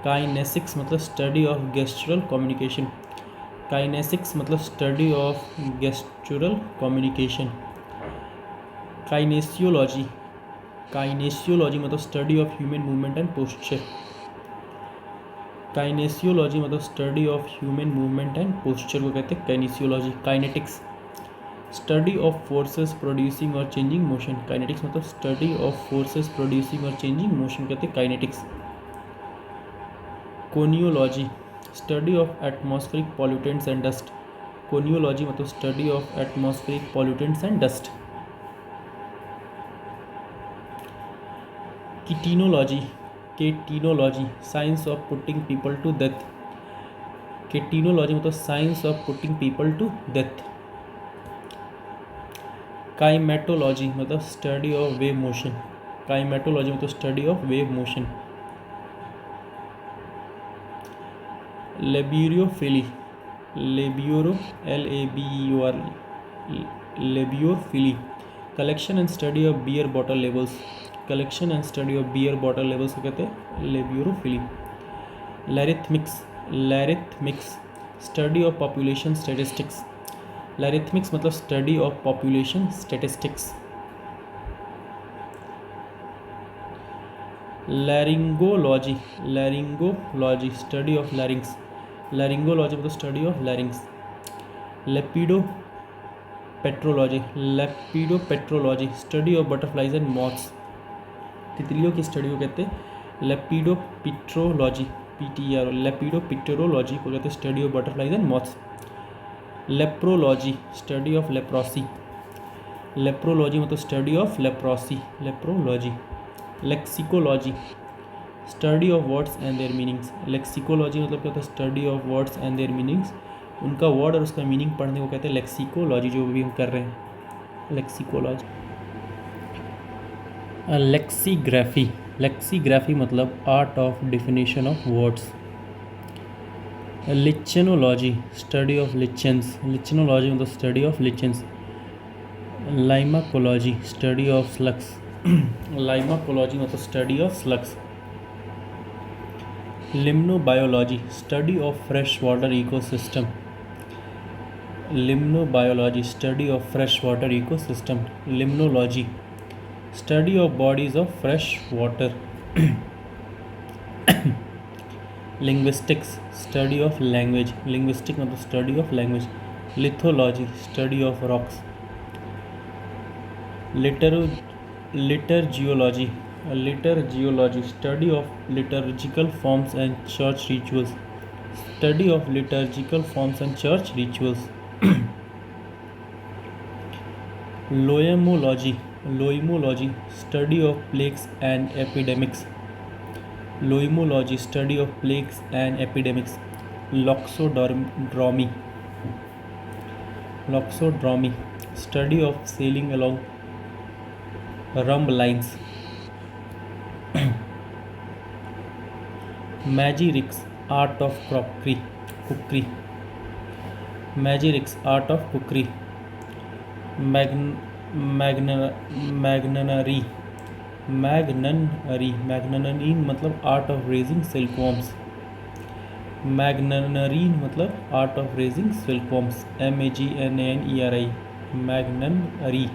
kinesics मतलब study of gestural communication. Kinesics मतलब study of gestural communication. Kinesiology, kinesiology मतलब study of human movement and posture. Kinesiology मतलब study of human movement and posture को कहते हैं kinesiology. Kinetics, study of forces producing or changing motion. Kinetics मतलब study of forces producing or changing motion कहते हैं kinetics. Coniology, study of atmospheric pollutants and dust. Coniology मतलब study of atmospheric pollutants and dust. Ketinology, ketinology, science of putting people to death. Ketinology मतलब science of putting people to death. Kinematology मतलब study of wave motion. Kinematology मतलब study of wave motion. Labiophilia, labioro L-A-B-E-O-R, labiophilia, collection and study of beer bottle labels. Collection and study of beer bottle labels को कहते हैं labiophilia. Logarithmics, logarithmics, study of population statistics. Logarithmics मतलब study of population statistics. Laryngology, laryngology, study of larynx. Laryngology मतलब study of larynx. Lepidopetrology, lepidopetrology, study of butterflies and moths. तितलियों की study को कहते हैं लेपिडोपिट्रोलॉजी, PTR. लेपिडोपिट्रोलॉजी को कहते हैं study of butterflies and moths. Leprology, study of leprosy. Leprology मतलब study of leprosy, leprology. Lexicology, study of words and their meanings. Lexicology मतलब क्या होता है study of words and their meanings. उनका वर्ड और उसका मीनिंग पढ़ने को कहते हैं लेक्सिकोलॉजी, जो भी हम कर रहे हैं लेक्सिकोलॉजी. लेक्सीग्राफी, लेक्सीग्राफी मतलब art of definition of words. Lichenology, study of lichens. Lichenology मतलब study of lichens. Limacology, study of slugs. Limacology मतलब study of slugs. Limnobiology, study of fresh water ecosystem. Limnobiology, study of fresh water ecosystem. Limnology, study of bodies of fresh water. Linguistics study of language, linguistic मतलब study of language. Lithology study of rocks. Liturgiology, liturgiology study of liturgical forms and church rituals, study of liturgical forms and church rituals. Loimology, loimology study of plagues and epidemics, loimology study of plagues and epidemics. Loxodromy, loxodromy study of sailing along rhumb lines. Mageirics art of crockery, cookery, mageirics art of cookery. Magnanerie, magnanerie मतलब art of raising silkworms, magnanerie मतलब art of raising silkworms. MAGNANERI, magnanerie.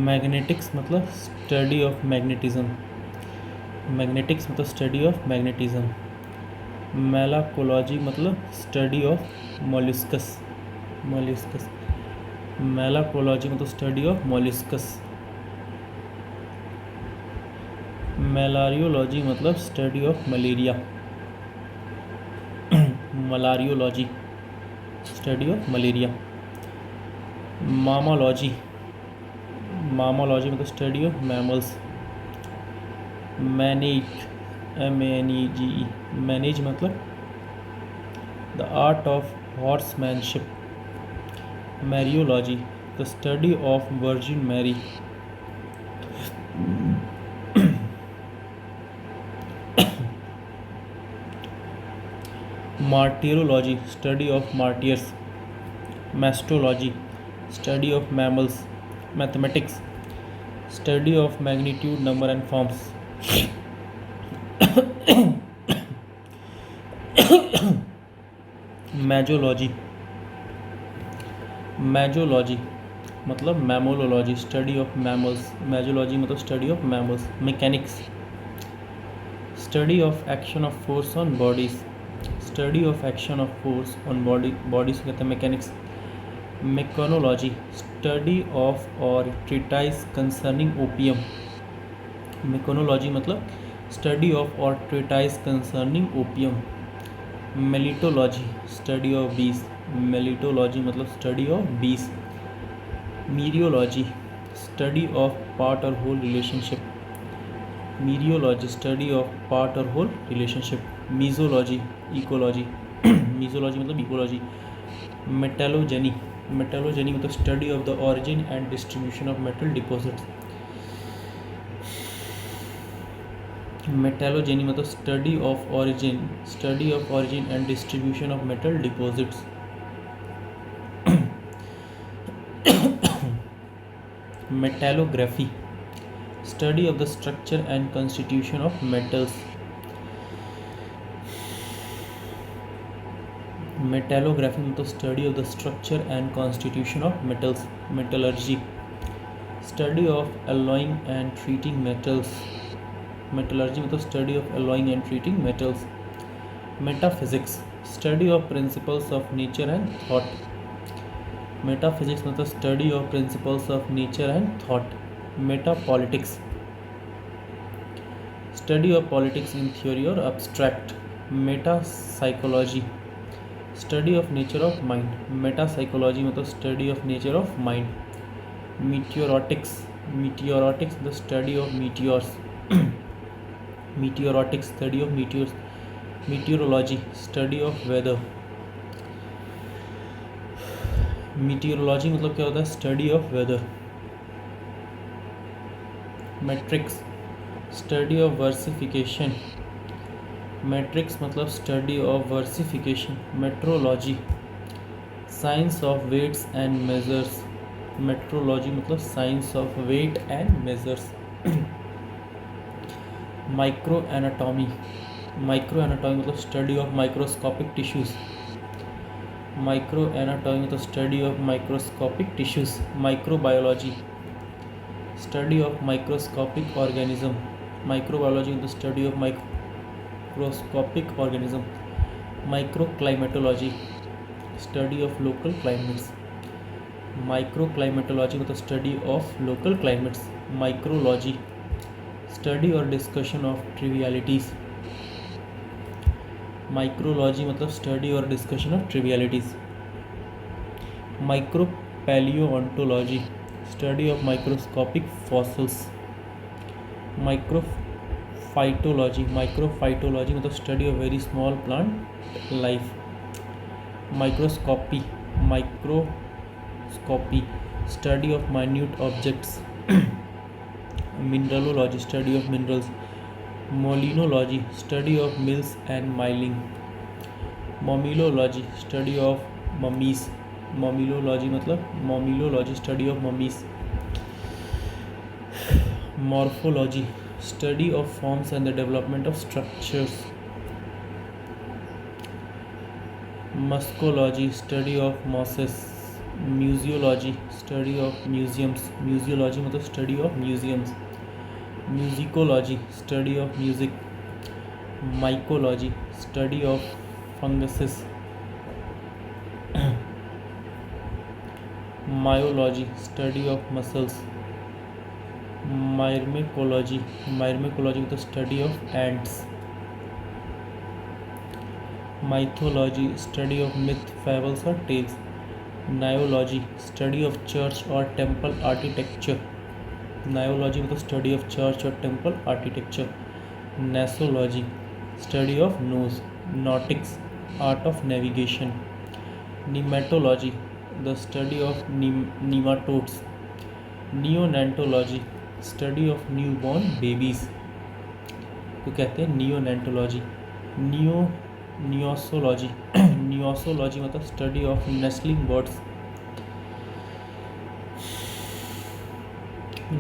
Magnetics मतलब study of magnetism, magnetics मतलब study of magnetism. Malacology मतलब study of मोलिस्कस, मोलिस्कस। मेलाकोलॉजी मतलब study of molluscs. Malariology मतलब study of malaria, malariology study of malaria. Mammalogy, mammalogy मतलब study of mammals. Manege, MANEGE, manege मतलब the art of horsemanship. Mariology the study of Virgin Mary. Martyrology study of martyrs. Mastology study of mammals. Mathematics study of magnitude, number and forms. Mazology, mazology मतलब mammalogy study of mammals, mazology मतलब study of mammals. Mechanics study of action of force on bodies, study of action of force on bodies कहते हैं mechanics. Meconology study of or treatise concerning opium, meconology मतलब study of or treatise concerning opium. Melittology study of bees, melittology मतलब study of bees. Mereology study of part और whole relationship, mereology study of part और whole relationship. Mesology ecology, mesology मतलब ecology. Metallogeny, metallogeny मतलब study of the origin and distribution of metal deposits. Metallogeny मतलब study of origin and distribution of metal deposits. Metallography study of the structure and constitution of metals. Metallography मतलब study of the structure and constitution of metals. Metallurgy study of alloying and treating metals, metallurgy मतलब study of alloying and treating metals. Metaphysics study of principles of nature and thought, metaphysics मतलब study of principles of nature and thought. Metapolitics study of politics in theory or abstract. Metapsychology study of nature of mind, metapsychology मतलब study of nature of mind. Meteoritics, meteoritics the study of meteors, meteoritics study of meteors. Meteorology study of weather, meteorology मतलब क्या होता है study of weather. Metrics study of versification, metrics मतलब study of versification. Metrology science of weights and measures, metrology मतलब science of weight and measures. Microanatomy, microanatomy मतलब study of microscopic tissues, microanatomy मतलब study of microscopic tissues. Microbiology study of microscopic organism, microbiology मतलब study of microscopic organism. Microclimatology, study of local climates. Microclimatology मतलब study of local climates. Micrology, study or discussion of trivialities. Micrology मतलब study or discussion of trivialities. Micropaleontology, study of microscopic fossils. Microphytology मतलब study of very small plant life. Microscopy, study of minute objects. Mineralogy, study of minerals. Molinology, study of mills and milling. Mummiology, study of mummies. Mummiology, study of mummies. Morphology, study of forms and the development of structures. Muscology, study of mosses. Museology, study of museums. Museology मतलब study of museums. Musicology, study of music. Mycology, study of funguses. Myology, study of muscles. Myrmecology मतलब study of ants. Mythology, study of myth, fables or tales. Naiology, study of church or temple architecture. Naiology मतलब study of church or temple architecture. Nosology, study of nose. Nautics, art of navigation. Nematology, the study of nematodes. Neonatology, study of newborn babies को कहते हैं neonatology. Niosology मतलब study of nestling birds.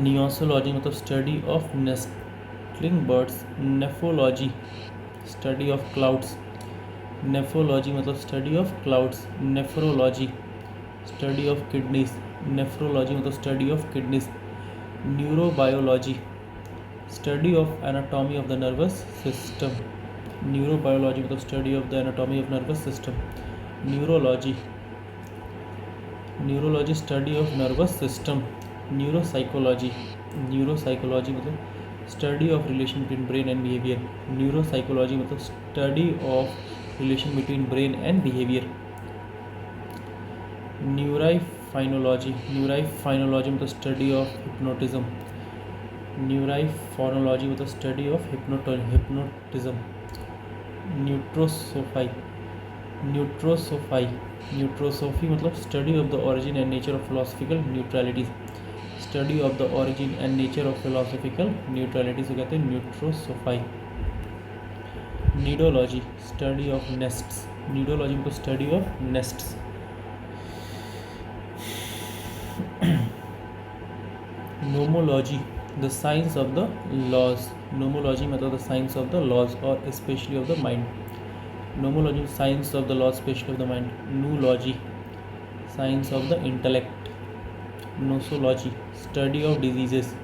Niosology मतलब study of nestling birds. Nephology, study of clouds. Nephrology मतलब study of clouds. Nephrology, study of kidneys. Nephrology मतलब study of kidneys. Neurobiology, study of anatomy of the nervous system. Neurobiology मतलब study of the anatomy of nervous system. Neurology study of nervous system. Neuropsychology मतलब study of relation between brain and behavior. Neuropsychology मतलब study of relation between brain and behavior. Neurophonology मतलब study of hypnotism. Neurophonology मतलब study of hypnotism. Neutrosophy मतलब study of the origin and nature of philosophical neutralities. Study of the origin and nature of philosophical neutralities को कहते हैं neutrosophy. Nidology, study of nests. Nidology मतलब study of nests. Nomology, the science of the laws. Nomology मतलब the science of the laws or especially of the mind. Nomology, science of the laws especially of the mind. Noology, science of the intellect. Nosology, study of diseases.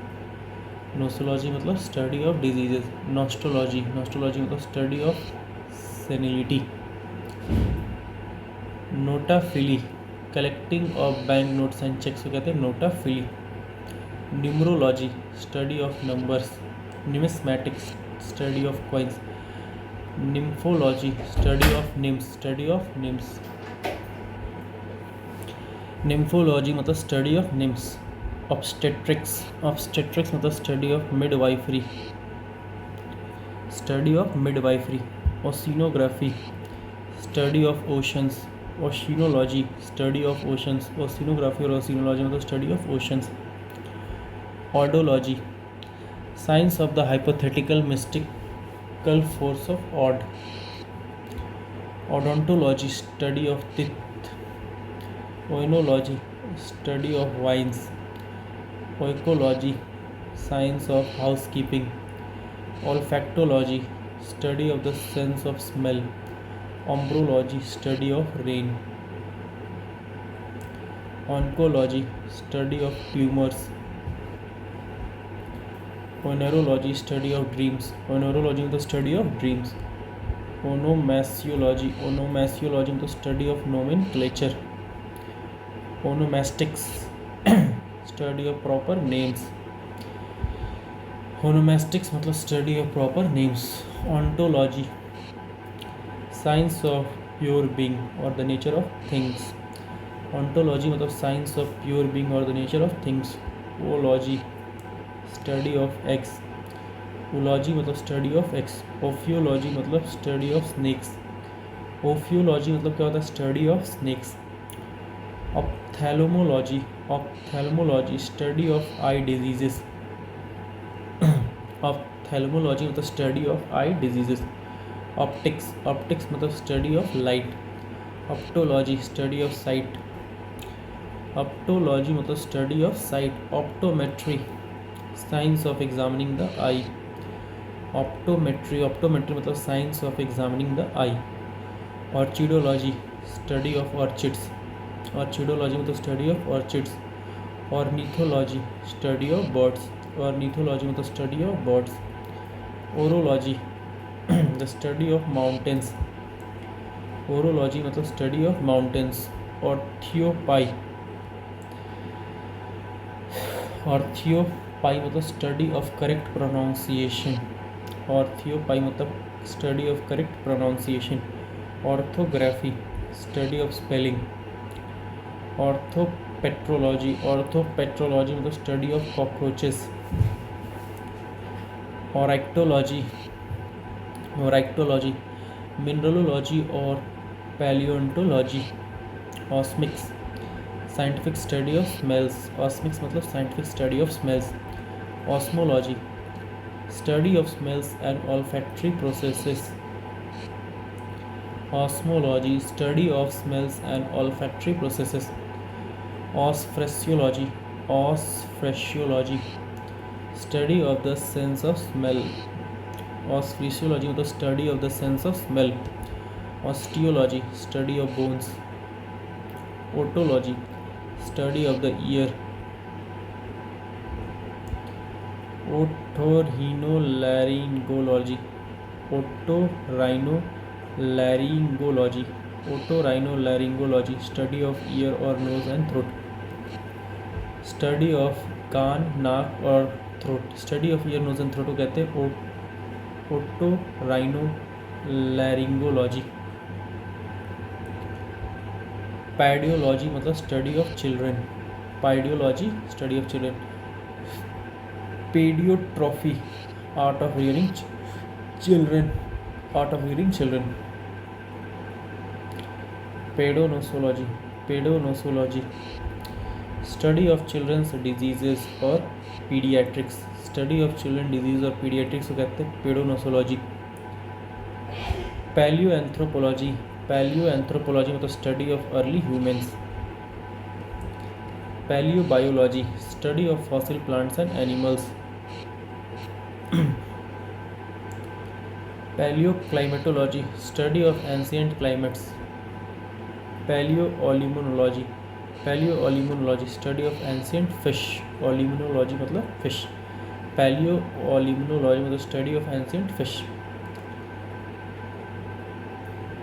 Nosology मतलब study of diseases. Nostology मतलब study of senility. Notaphily, collecting of bank notes and checks को कहते हैं notaphily. Numerology, study of numbers. Numismatics, study of coins. Nymphology, study of nymphs. Nymphology मतलब study of nymphs. Obstetrics मतलब study of midwifery. Oceanography, study of oceans. Oceanology, study of oceans. Oceanography और oceanology मतलब study of oceans. Oddology, science of the hypothetical mystical force of odd. Odontology, study of teeth. Oenology, study of wines. Oecology, science of housekeeping. Olfactology, study of the sense of smell. Ombrology, study of rain. Oncology, study of tumors. Oenerology, study of dreams. Oenerology is the study of dreams. Onomasiology मतलब study of nomenclature. Onomastics study of proper names. Onomastics मतलब study of proper names. Ontology science of pure being और the nature of things. Ontology मतलब science of pure being और the nature of things. Oology study of eggs. Oology मतलब study of eggs. Ophiology मतलब study of snakes. Ophiology मतलब क्या होता है? Study of snakes. Ophthalmology study of eye diseases. Ophthalmology मतलब study of eye diseases. Optics मतलब study of light. Optology study of sight. Optology मतलब study of sight. Optometry science of examining the eye. Optometry मतलब science of examining the eye. Orchidology study of orchids. Orchidology मतलब study of orchids. Ornithology study of birds. Ornithology मतलब study of birds. Orology the study of mountains. Orology मतलब study of mountains. Orthoepy मतलब study of correct pronunciation. Orthoepy मतलब study of correct pronunciation. Orthography study of spelling. Orthopterology मतलब study of cockroaches. Oryctology mineralogy और palaeontology. Osmics scientific study of smells. Osmics मतलब scientific study of smells. Osmology study of smells and olfactory processes. Osmology study of smells and olfactory processes. Osphresiology study of the sense of smell. Osphresiology मतलब study of the sense of smell. Osteology study of bones. Otology study of the ear. Otorhinolaryngology study of ear और nose and throat. Study of कान नाक और throat. Study of ear nose and throat को कहते हैं otorhinolaryngology. Paedology मतलब study of children. Paedology study of children. Paedotrophy art of rearing children. Paedonosology study of children's diseases और paediatrics. Study of children disease और paediatrics को कहते हैं paedonosology. Palaeoanthropology मतलब study of early humans. Palaeobiology study of fossil plants and animals. Palaeoclimatology study of ancient climates. Palaeolimnology study of ancient fish. ओलिमोनोलॉजी मतलब fish. पैलियोओलिमोनोलॉजी मतलब study of ancient fish.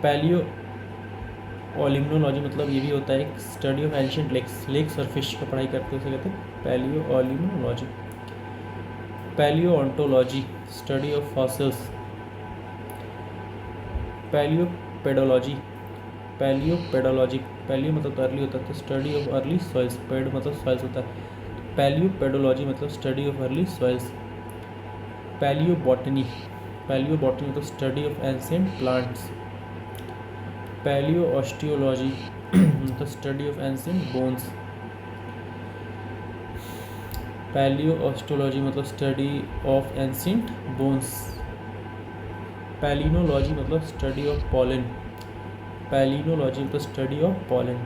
पैलियोओलिमोनोलॉजी मतलब ये भी होता है एक स्टडी ऑफ एंशिएंट लेक्स और फिश का पढ़ाई करते हैं, उसे कहते हैं पैलियोओलिमोनोलॉजी। पैलियोओंटोलॉजी स्टडी ऑफ फॉसिल्स। पैलियो मतलब अर्ली होता है तो study of early soils. Paid मतलब सॉइल्स होता है। पैलियोपेडोलॉजी मतलब study of early soils. Palaeobotany मतलब स्टडी ऑफ एंशिएंट प्लांट्स। पैलियोऑस्टियोलॉजी मतलब स्टडी ऑफ एंशिएंट बोन्स। पैलियोऑस्टियोलॉजी मतलब study of ancient bones. Palynology मतलब स्टडी ऑफ पॉलन। पैलिनोलॉजी मतलब स्टडी ऑफ पॉलन।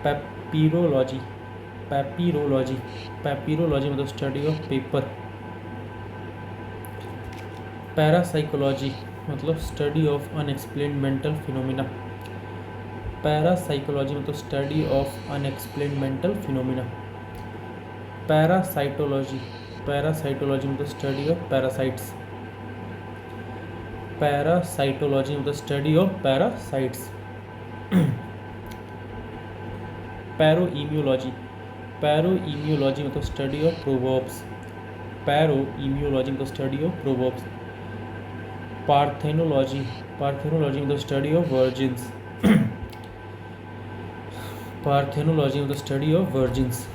पैपिरोलॉजी मतलब स्टडी ऑफ पेपर। पैरासाइकोलॉजी मतलब study of unexplained mental phenomena. Parapsychology मतलब study of unexplained mental phenomena. Parasitology मतलब study of parasites. Parasitology मतलब study of parasites. Paroemiology मतलब study of proverbs. पैरोइम्यूलॉजी मतलब study of proverbs. पार्थेनोलॉजी मतलब study of virgins. पार्थेनोलॉजी मतलब study of virgins.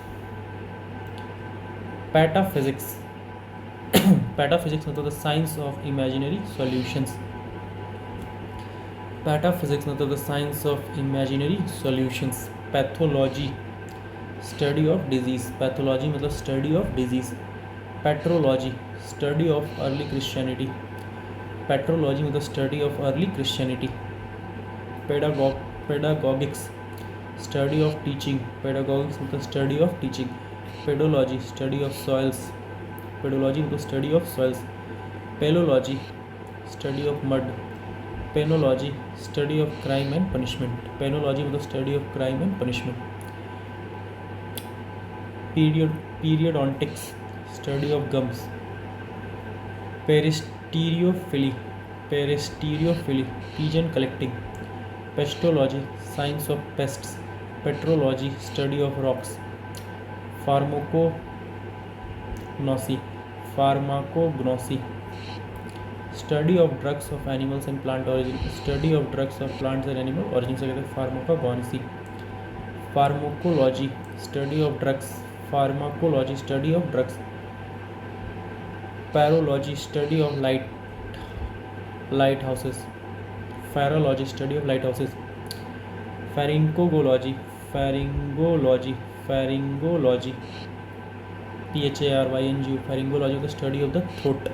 Pataphysics मतलब the science of imaginary solutions. Pataphysics मतलब the science of imaginary solutions. Pathology study of disease. Pathology मतलब study of disease. Petrology study of early Christianity. Petrology मतलब study of early Christianity. Pedagogics study of teaching. Pedagogics मतलब study of teaching. Pedology study of soils. Pedology मतलब study of soils. Pelology study of mud. Penology study of crime and punishment. Penology मतलब study of crime and punishment. Periodontics study of gums. Peristerophily pigeon collecting। Pestology science of pests. Petrology study of rocks. Pharmacognosy study of drugs of animals and plant origin. Study of drugs of plants and animal origin से कहते हैं pharmacognosy. Pharmacology study of drugs. Pharmacology study of drugs. Pharology study of lighthouses. Pharology study of lighthouses. Pharyngology pharyngology PHARYNG pharyngology the study of the throat.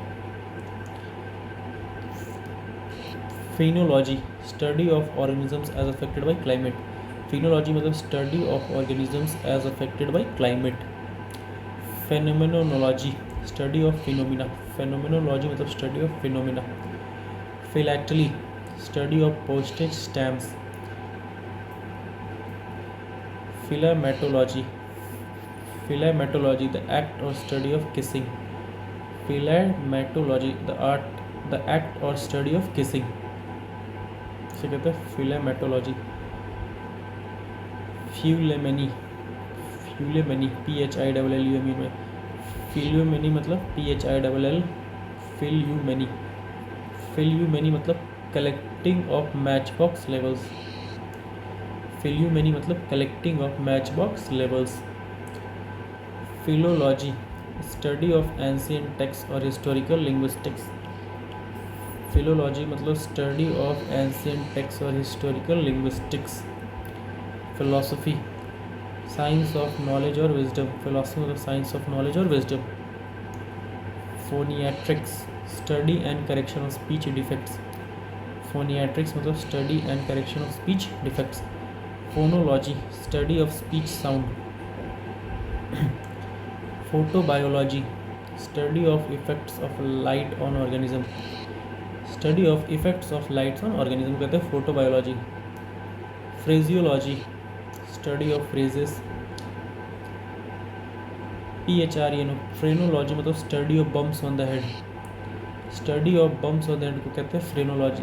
Phenology study of organisms as affected by climate. Phenology मतलब study of organisms as affected by climate. Phenomenology study of phenomena. Phenomenology मतलब study of phenomena. Philately study of postage stamps. Philematology the act और study of kissing. Philematology the act और study of kissing से कहते हैं फिलामेटोलॉजी। फ्यूलेमनी PHILLUME में। फिल्यूमेनी मतलब PHILL phillumeny मतलब collecting of matchbox labels. Phillumeny मतलब collecting of matchbox labels. Philology study of ancient text और हिस्टोरिकल लिंग्विस्टिक्स। फिलोलॉजी मतलब स्टडी ऑफ एंशिएंट टेक्स्ट और historical linguistics. Philosophy science of knowledge और wisdom. Philosophy मतलब science of knowledge और wisdom. Phoniatrics study and correction of speech defects. Phoniatrics मतलब study and correction of speech defects. Phonology study of speech sound. Photobiology study of effects of light on organism. Study of effects of lights on organism कहते हैं photobiology. Phraseology study of phrases. PHRENO phrenology मतलब study of bumps on the head. Study of bumps on the head को कहते हैं phrenology.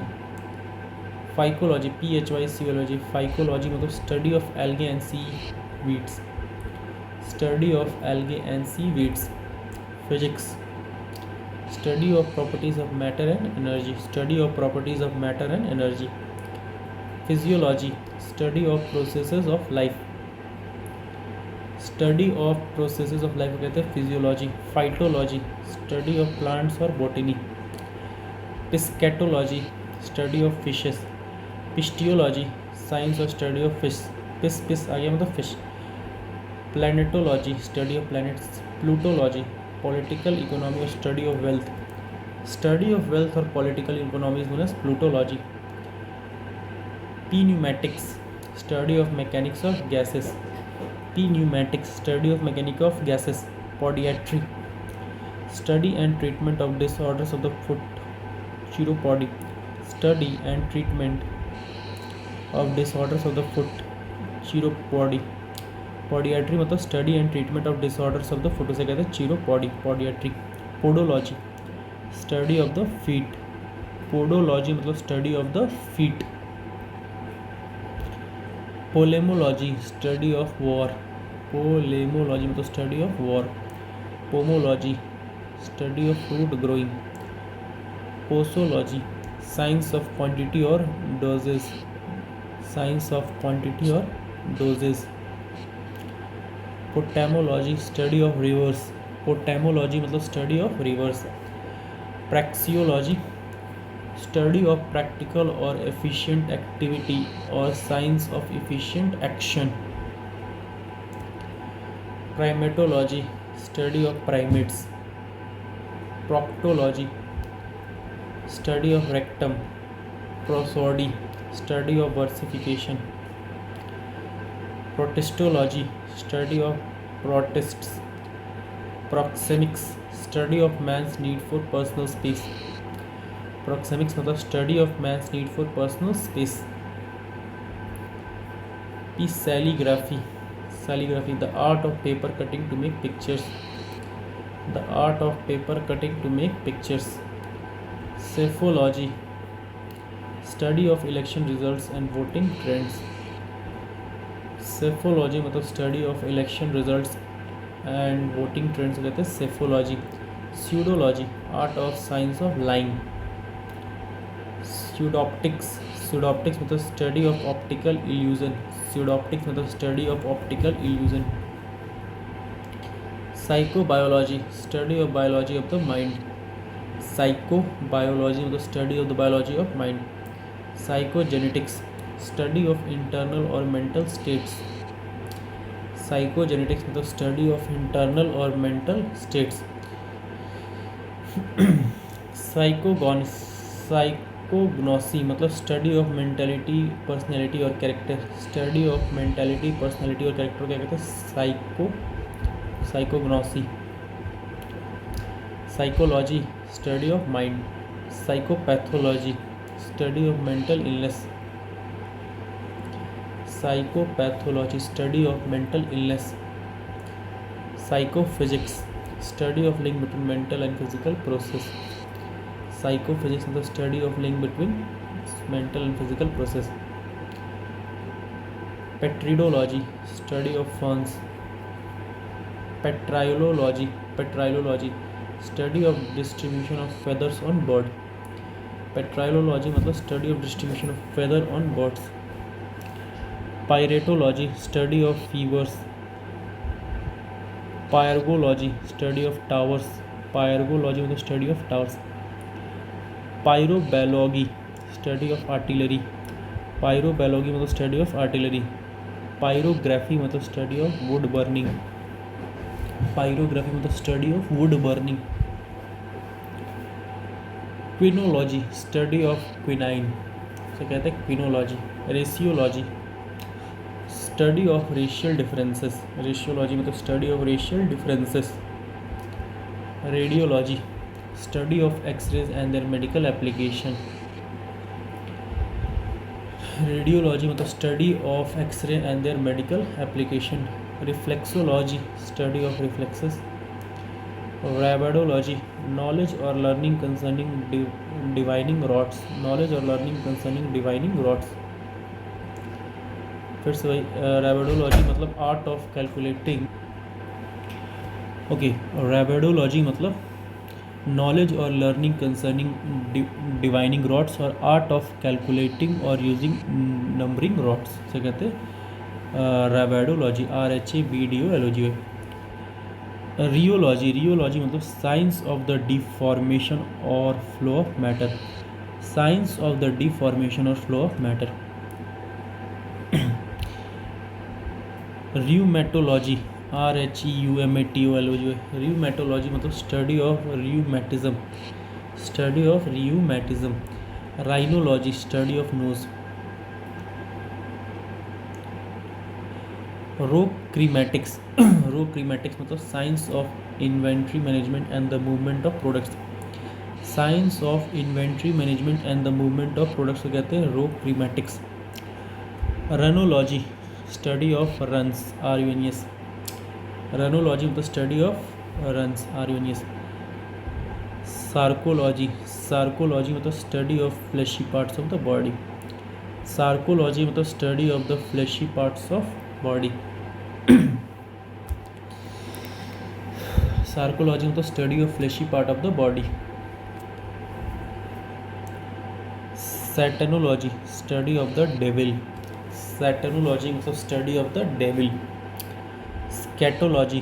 Phycology PHYCOLOजी phycology मतलब study of algae and seaweeds. Study of algae and seaweeds. Physics study of properties of matter and energy. Study of properties of matter and energy. Physiology study of processes of life. Study of processes of life कहते हैं physiology. Phytology study of plants और botany. Piscatology study of fishes. Pisteology science और study of fish. पिस आ गया मतलब fish. Planetology study of planets. Plutology political economy और study of wealth. Study of wealth और political economy is known as plutology. pneumatics study of mechanics of gases। pneumatics study of mechanics of gases। podiatry study and treatment of disorders of the foot। chiropody study and treatment of disorders of the foot। chiropody podiatry मतलब study and treatment of disorders of the foot उसे कहते हैं chiropody podiatry। podology study of the feet। Podology मतलब study of the feet. Polemology study of war. Polemology मतलब study of war. Pomology study of fruit growing. Posology science of quantity और doses. Science of quantity और doses. Potamology study of rivers. Potamology मतलब study of rivers. Praxiology study of practical और efficient activity और science of efficient action. Primatology study of primates. Proctology study of rectum. Prosody study of versification। Protistology study of प्रोटिस्ट्स। Proxemics study of man's need for personal space. Proxemics मतलब study of man's need for personal space. Psalligraphy psalligraphy the art of paper cutting to make pictures. The art of paper cutting to make pictures. Psephology study of election results and voting trends. Psephology मतलब study of election results and voting trends कहते हैं psephology. Pseudology art of science of lying. Pseudoptics pseudoptics मतलब study of optical illusion. Pseudoptics मतलब study of optical illusion. Psychobiology study of biology of the mind. Psychobiology मतलब study of the biology of mind. Psychogenetics study of internal और mental states. Psychogenetics मतलब study of internal और mental states. Psychognosy मतलब study of mentality personality और character. Study of mentality personality और character क्या कहते हैं? Psychognosy. Psychology study of mind. Psychopathology study of mental illness. Psychopathology study of mental illness. Psychophysics study of link between mental and physical process. Psychophysics मतलब study of link between mental and physical process. Pteridology study of ferns. Pterylology study of distribution of feathers on bird. Pterylology मतलब study of distribution of feather on birds. Pyretology study of fevers. Pyrgology study of towers. Pyrgology मतलब study of towers. Pyroballogy study of artillery. Pyroballogy मतलब study of artillery. Pyrography मतलब study of wood burning. Pyrography मतलब study of wood burning. क्विनोलॉजी study of quinine से कहते हैं quinology. Raciology study of racial differences. Raciology मतलब study of racial differences. Radiology study of X rays and their medical application. Radiology मतलब study of X ray and their medical application. Reflexology study of reflexes. Rhabdology knowledge और learning concerning divining rods. Knowledge और learning concerning divining rods. फिर से वही rhabdology मतलब art of calculating. Okay, rhabdology मतलब knowledge और learning concerning divining rods और art of calculating और यूजिंग नंबरिंग रॉड्स से कहते हैं रैबिडोलॉजी। RHABDOLOGY। रियोलॉजी मतलब साइंस ऑफ द डिफॉर्मेशन और flow of matter. Science of the deformation और flow of matter. Rheumatology RHEUMATOLOGY। Rheumatology मतलब study of rheumatism. Study of rheumatism. Rhinology study of nose. Rhochrematics rhochrematics मतलब science of inventory management and the movement of products. Science of inventory management and the movement of products को कहते हैं रोक्रीमेटिक्स। रनोलॉजी study of runs RUNS। Runology मतलब study of runs RUNS। Sarcology, sarcology मतलब study of fleshy parts of the body. Sarcology मतलब study of the fleshy parts of body. Sarcology मतलब study of fleshy part of the body. Satanology study of the devil. Satanology मतलब study of the devil. Scatology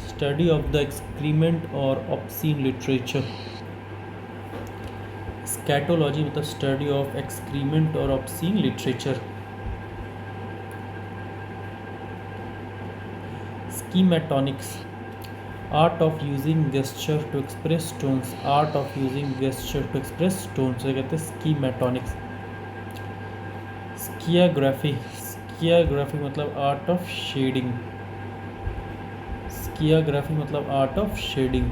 study of the excrement और obscene literature. Scatology मतलब study of excrement और obscene literature. Schematonics art of using gesture to express tones. Art of using gesture to express tones से कहते हैं स्कीमेटोनिक्स। स्कियाग्राफी, स्कियाग्राफी मतलब art of shading. Skiagraphy मतलब art of shading.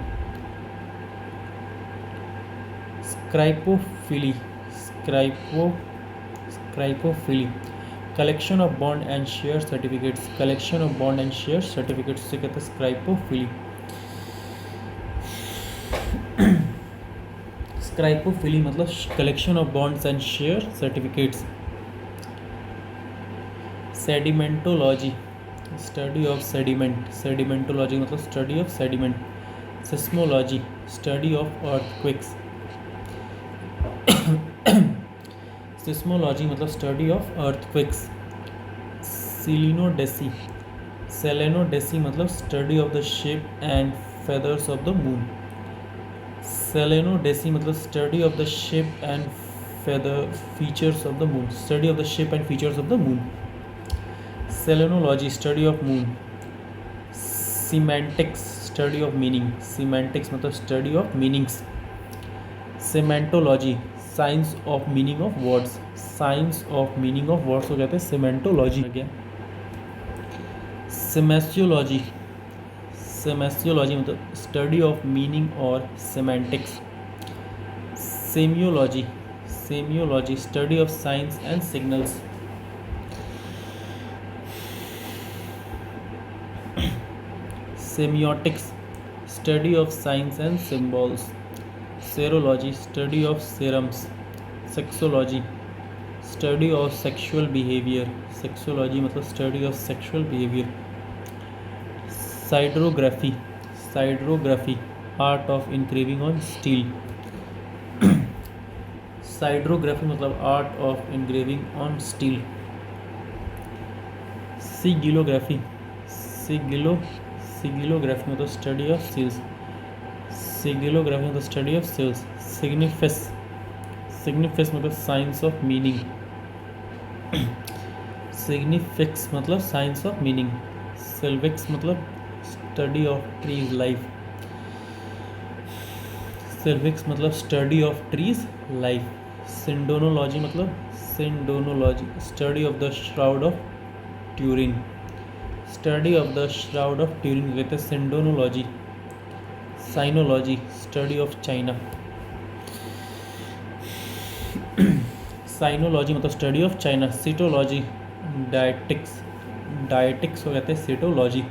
Scripophily, scripophily collection of bond and share certificates. Collection of bond and share certificates से कहते हैं scripophily. Scripophily मतलब collection of bonds and share certificates. Sedimentology study of sediment. Sedimentology मतलब study of sediment. Seismology study of earthquakes. Seismology मतलब study of earthquakes. Selenodesy, selenodesy मतलब study of the shape and feathers of the moon. Selenodesy मतलब study of the shape and feather features of the moon. Study of the shape and features of the moon. Selenology, study of moon. Semantics, study of meaning. Semantics मतलब study of meanings. Semantology, science of meaning of words. Science of meaning of words को कहते हैं semantology. Semasiology, semasiology मतलब study of meaning और semantics. Semiology, semiology study of signs and signals. Semiotics, study of signs and symbols. Serology, study of serums. Sexology, study of sexual behavior. Sexology मतलब study of sexual behavior. Siderography, siderography art of engraving on steel. Siderography मतलब art of engraving on steel. Sigillography, sigillography मतलब study of seals. Sigillography मतलब study of seals. Significs, significs मतलब science of meaning. Significs मतलब science of meaning. Silvics मतलब study of trees life. Silvics मतलब study of trees life. Sindonology मतलब sindonology study of the shroud of Turin. Study of the shroud of Turin कहते हैं sindonology. Sinology study of China. Sinology मतलब study of China. सीटोलॉजी dietetics, dietetics को कहते हैं सीटोलॉजी.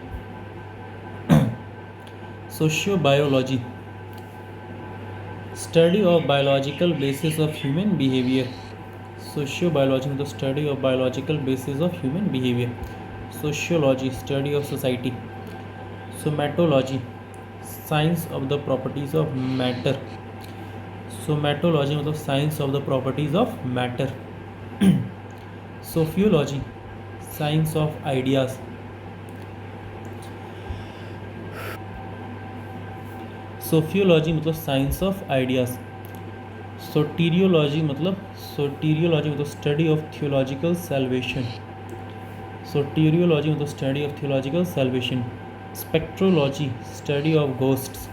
सोशियोबायोलॉजी study of biological basis of human behavior. Sociobiology मतलब study of biological basis of human behavior. Sociology study of society. Somatology science of the properties of matter. Somatology मतलब science of the properties of matter. Sophiology science of ideas. सोफियोलॉजी मतलब science of ideas. Soteriology मतलब study of theological salvation. Soteriology मतलब study of theological salvation. Spectrology study of ghosts.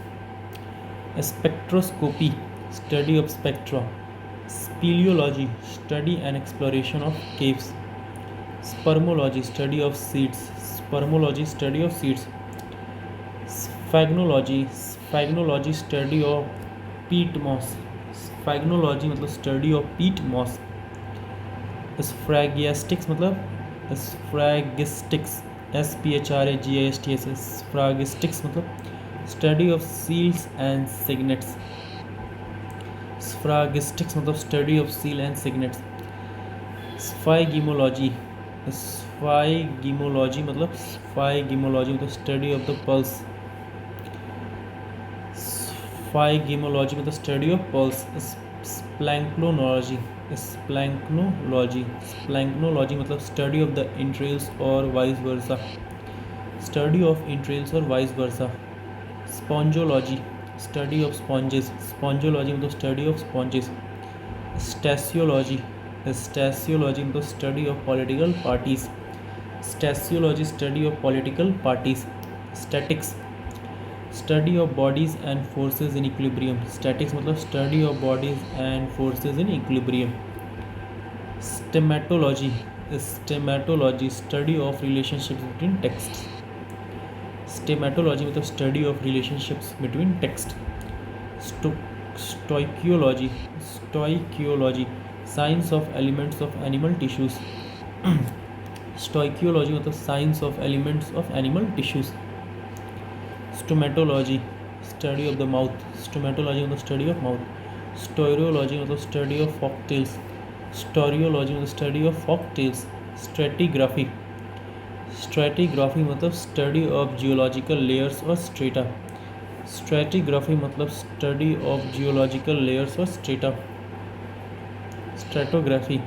Spectroscopy study of spectra. Speleology study and exploration of caves. Spermology study of seeds. Spermology study of seeds. Sphagnology, sphagnology study of peat moss. Sphagnology मतलब study of peat moss. Sphragistics मतलब sphragistics SPHRAGISTS. Sphragistics मतलब study of seals and signets. Sphragistics मतलब study of seal and signets. Sphygmology sphygmology मतलब study of the pulse. Sphygmology मतलब study of pulse. Splanchnology splanchnology मतलब study of the entrails और vice versa. Study of entrails और vice versa. Spongology study of sponges. Spongology मतलब study of sponges. Stasiology मतलब study of political parties. Stasiology study of political parties. Statics study of bodies and forces in equilibrium. Statics मतलब study of bodies and forces in equilibrium. Stemmatology study of relationships between text. Stemmatology मतलब study of relationships between text. Stoichiology science of elements of animal tissues. Stoichiology मतलब science of elements of animal tissues. Stomatology study of the mouth. Stomatology मतलब study of mouth. स्टोरियोलॉजी मतलब study of folktales. Storiology मतलब study of folktales. Stratigraphy मतलब study of geological layers और strata. Stratigraphy मतलब study of geological layers और strata. Stratography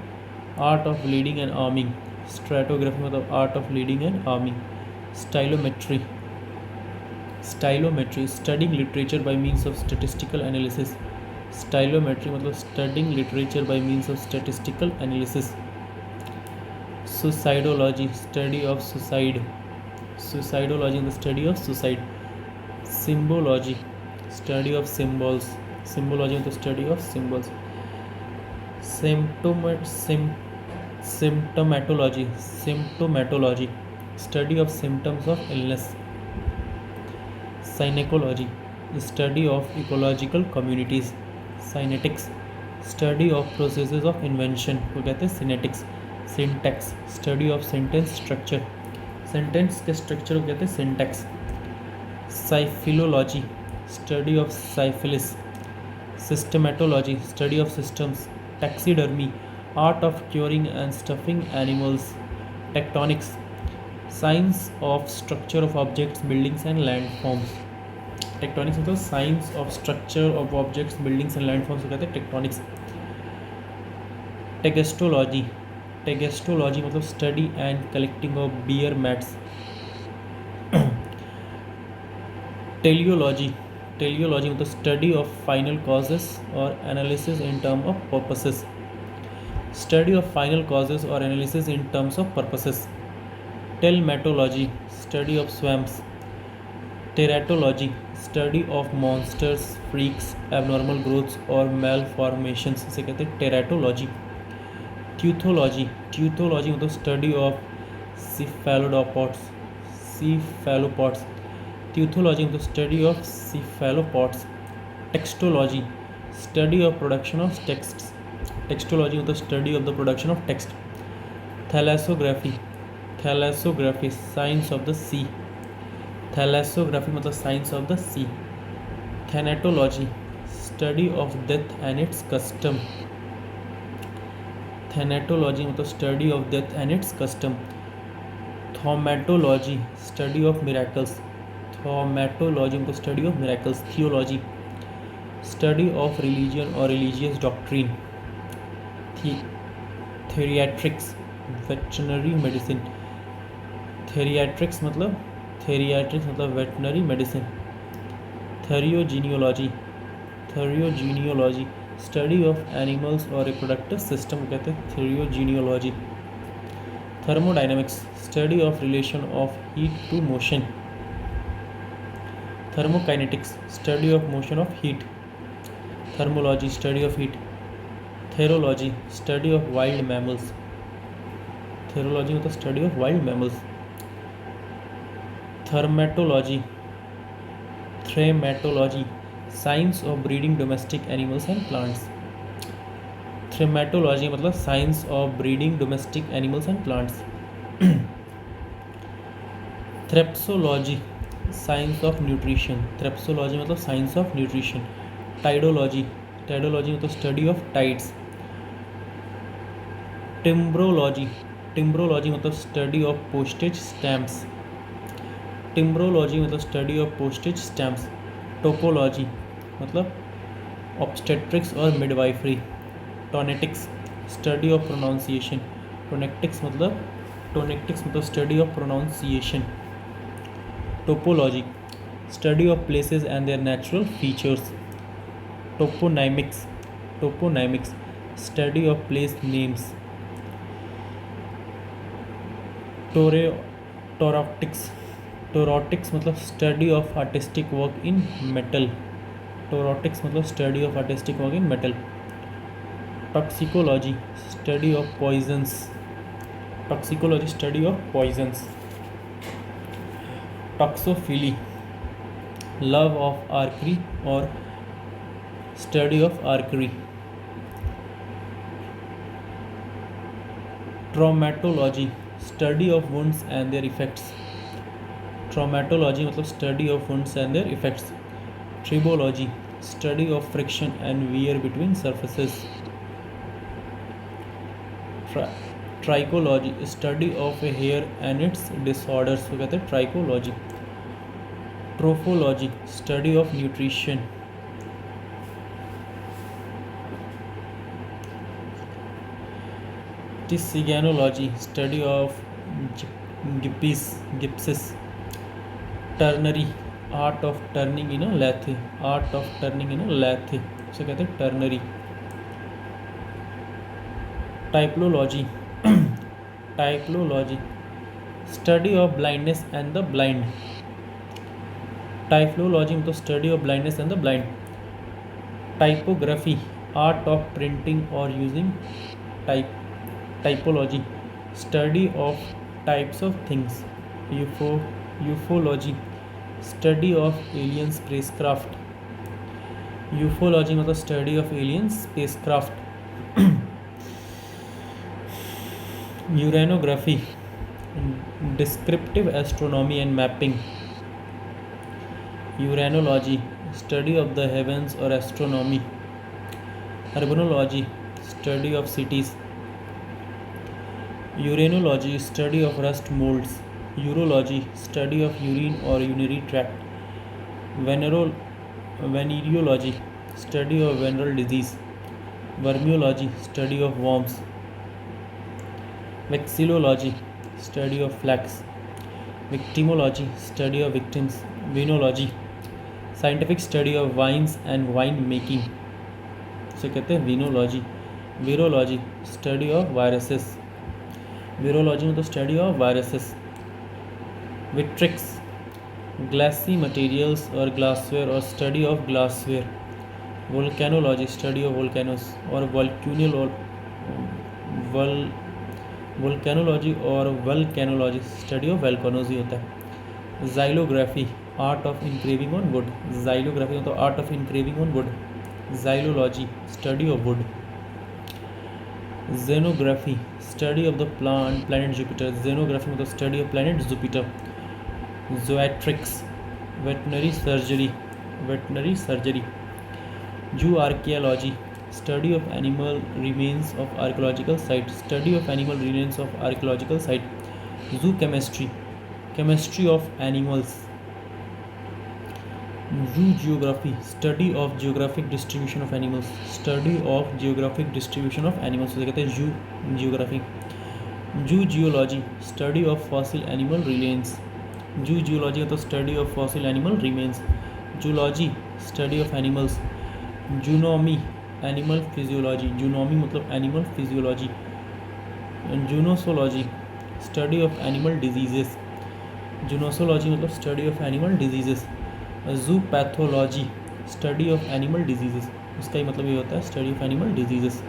art of leading and arming. Stratography मतलब art of leading and arming. Stylometry studying literature by means of statistical analysis. Stylometry मतलब studying literature by means of statistical analysis. Suicidology study of suicide. Suicidology मतलब study of suicide. Symbology study of symbols. Symbology मतलब study of symbols. Symptomatology study of symptoms of illness. Synecology study of ecological communities. Synectics study of processes of invention को कहते हैं synectics. Syntax study of sentence structure. Sentence के structure को कहते हैं syntax. Syphilology study of syphilis. Systematology study of systems. Taxidermy art of curing and stuffing animals. Tectonics science of structure of objects buildings and landforms. Tectonics मतलब science of structure of objects buildings and landforms को कहते हैं tectonics. Tegestology मतलब study and collecting of beer mats. Teleology मतलब study of final causes और analysis in term of purposes. Study of final causes और analysis in terms of purposes. Telmatology study of swamps. Teratology study of monsters freaks abnormal growths और malformations से कहते हैं teratology. ट्यूथोलॉजी मतलब study of cephalopods. Teuthology मतलब study of cephalopods. Textology study of production of texts. Textology मतलब study of the production of text. Thalassography science of the sea. Thalassography मतलब science of the sea. Thanatology study of death and its custom. Thanatology मतलब study of death and its custom. Thaumatology study of miracles. Thaumatology मतलब study of miracles. Theology study of religion और religious doctrine. Theriatrics veterinary medicine. Theriatrics मतलब veterinary medicine. थेरियोजीनियोलॉजी study of animals और reproductive system कहते हैं theriogenology. Thermodynamics study of relation of heat to motion. Thermokinetics study of motion of heat. Thermology study of heat. Therology study of wild mammals. Therology मतलब study of wild mammals. Thremmatology science of breeding domestic animals and plants. Thremmatology मतलब science of breeding domestic animals and plants. Threpsology science of nutrition. Threpsology मतलब science of nutrition. Tidology tidology मतलब study of tides. Timbrology, timbrology मतलब study of postage stamps. Timbrology मतलब study of postage stamps. Topology मतलब obstetrics और midwifery. Tonetics study of pronunciation. Tonetics मतलब study of pronunciation. Topology study of places and their natural features. Toponymics study of place names. Toreutics मतलब study of artistic work in metal. Toreutics मतलब study of artistic work in metal. Toxicology study of poisons. Toxicology study of poisons. Toxophily love of archery और study of archery. Traumatology study of wounds and their effects. Traumatology मतलब study of wounds and their effects. Tribology study of friction and wear between surfaces. Trichology study of hair and its disorders को कहते हैं trichology. Trophology study of nutrition. Tsiganology study of gypsies. Turnery art of turning in a lathe. Art of turning in a lathe उसे कहते हैं turnery. Typhlology typhlology study of blindness and the blind. टाइप्लोलॉजी मतलब study of blindness and the blind. Typography art of printing और using type. Typology study of types of things. Ufology study of alien spacecraft. Ufology मतलब study of alien spacecraft. Uranography descriptive astronomy and mapping. Uranology study of the heavens और astronomy. Urbanology study of cities. Uranology study of rust moulds. Urology study of urine और urinary tract. Venereology study of venereal disease. Vermeology study of worms. वेक्सिलोलॉजी study of flags. Victimology study of victims. Vinology scientific study of wines and wine making उसे कहते हैं vinology. Virology study of viruses. Virology में तो study of viruses. Vitrics glassy materials और glassware और study of glassware. Volcanology study of volcanoes और volcanology और vulcanology study of volcanoes ही होता है। Xylography art of engraving on wood. Xylography मतलब art of engraving on wood. Xylology study of wood. जेनोग्राफी study of the planet Jupiter. Zenography मतलब study of planet Jupiter. Zoiatrics veterinary surgery. Zooarchaeology study of animal remains of archaeological site. Study of animal remains of archaeological site. Zoochemistry of animals. Zoogeography study of geographic distribution of animals. Study of geographic distribution of animals कहते हैं zoogeography. Zoogeology study of fossil animal remains. Zoogeology तो study of fossil animal remains. Zoology study of animals. Zoonomy animal physiology. Zoonomy मतलब animal physiology. Zoonosology study of animal diseases. Zoonosology मतलब study of animal diseases. Zoopathology study of animal diseases उसका ही मतलब ये होता है study of animal diseases.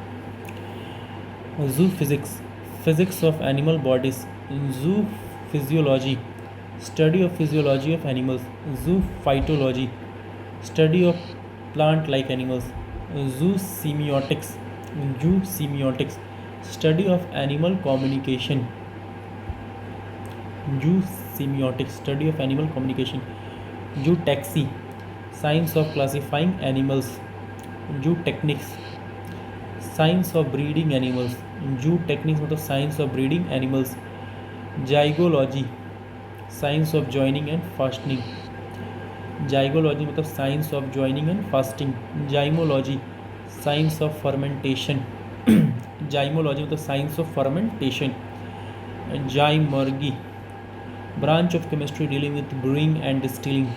Zoophysics of animal bodies. Zoophysiology study of physiology of animals. Zoophytology study of plant like animals. Zoosemiotics study of animal communication. Zoosemiotics study of animal communication. Zootaxy science of classifying animals. Zootechnics, science of breeding animals, zootechnics मतलब science of breeding animals. Zygology, science of joining and fastening, zygology मतलब science of joining and fastening. Zymology, science of fermentation, zymology मतलब science of fermentation. Zymurgy, branch of chemistry dealing with brewing and distilling,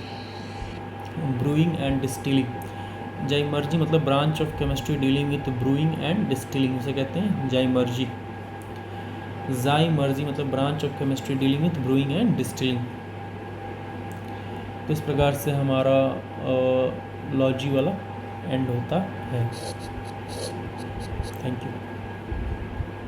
brewing and distilling. Zymurgy मतलब branch of chemistry dealing with brewing and distilling, उसे कहते हैं zymurgy. Zymurgy मतलब branch of chemistry dealing with brewing and distilling. तो इस प्रकार से हमारा लॉजी वाला एंड होता है। Thank you.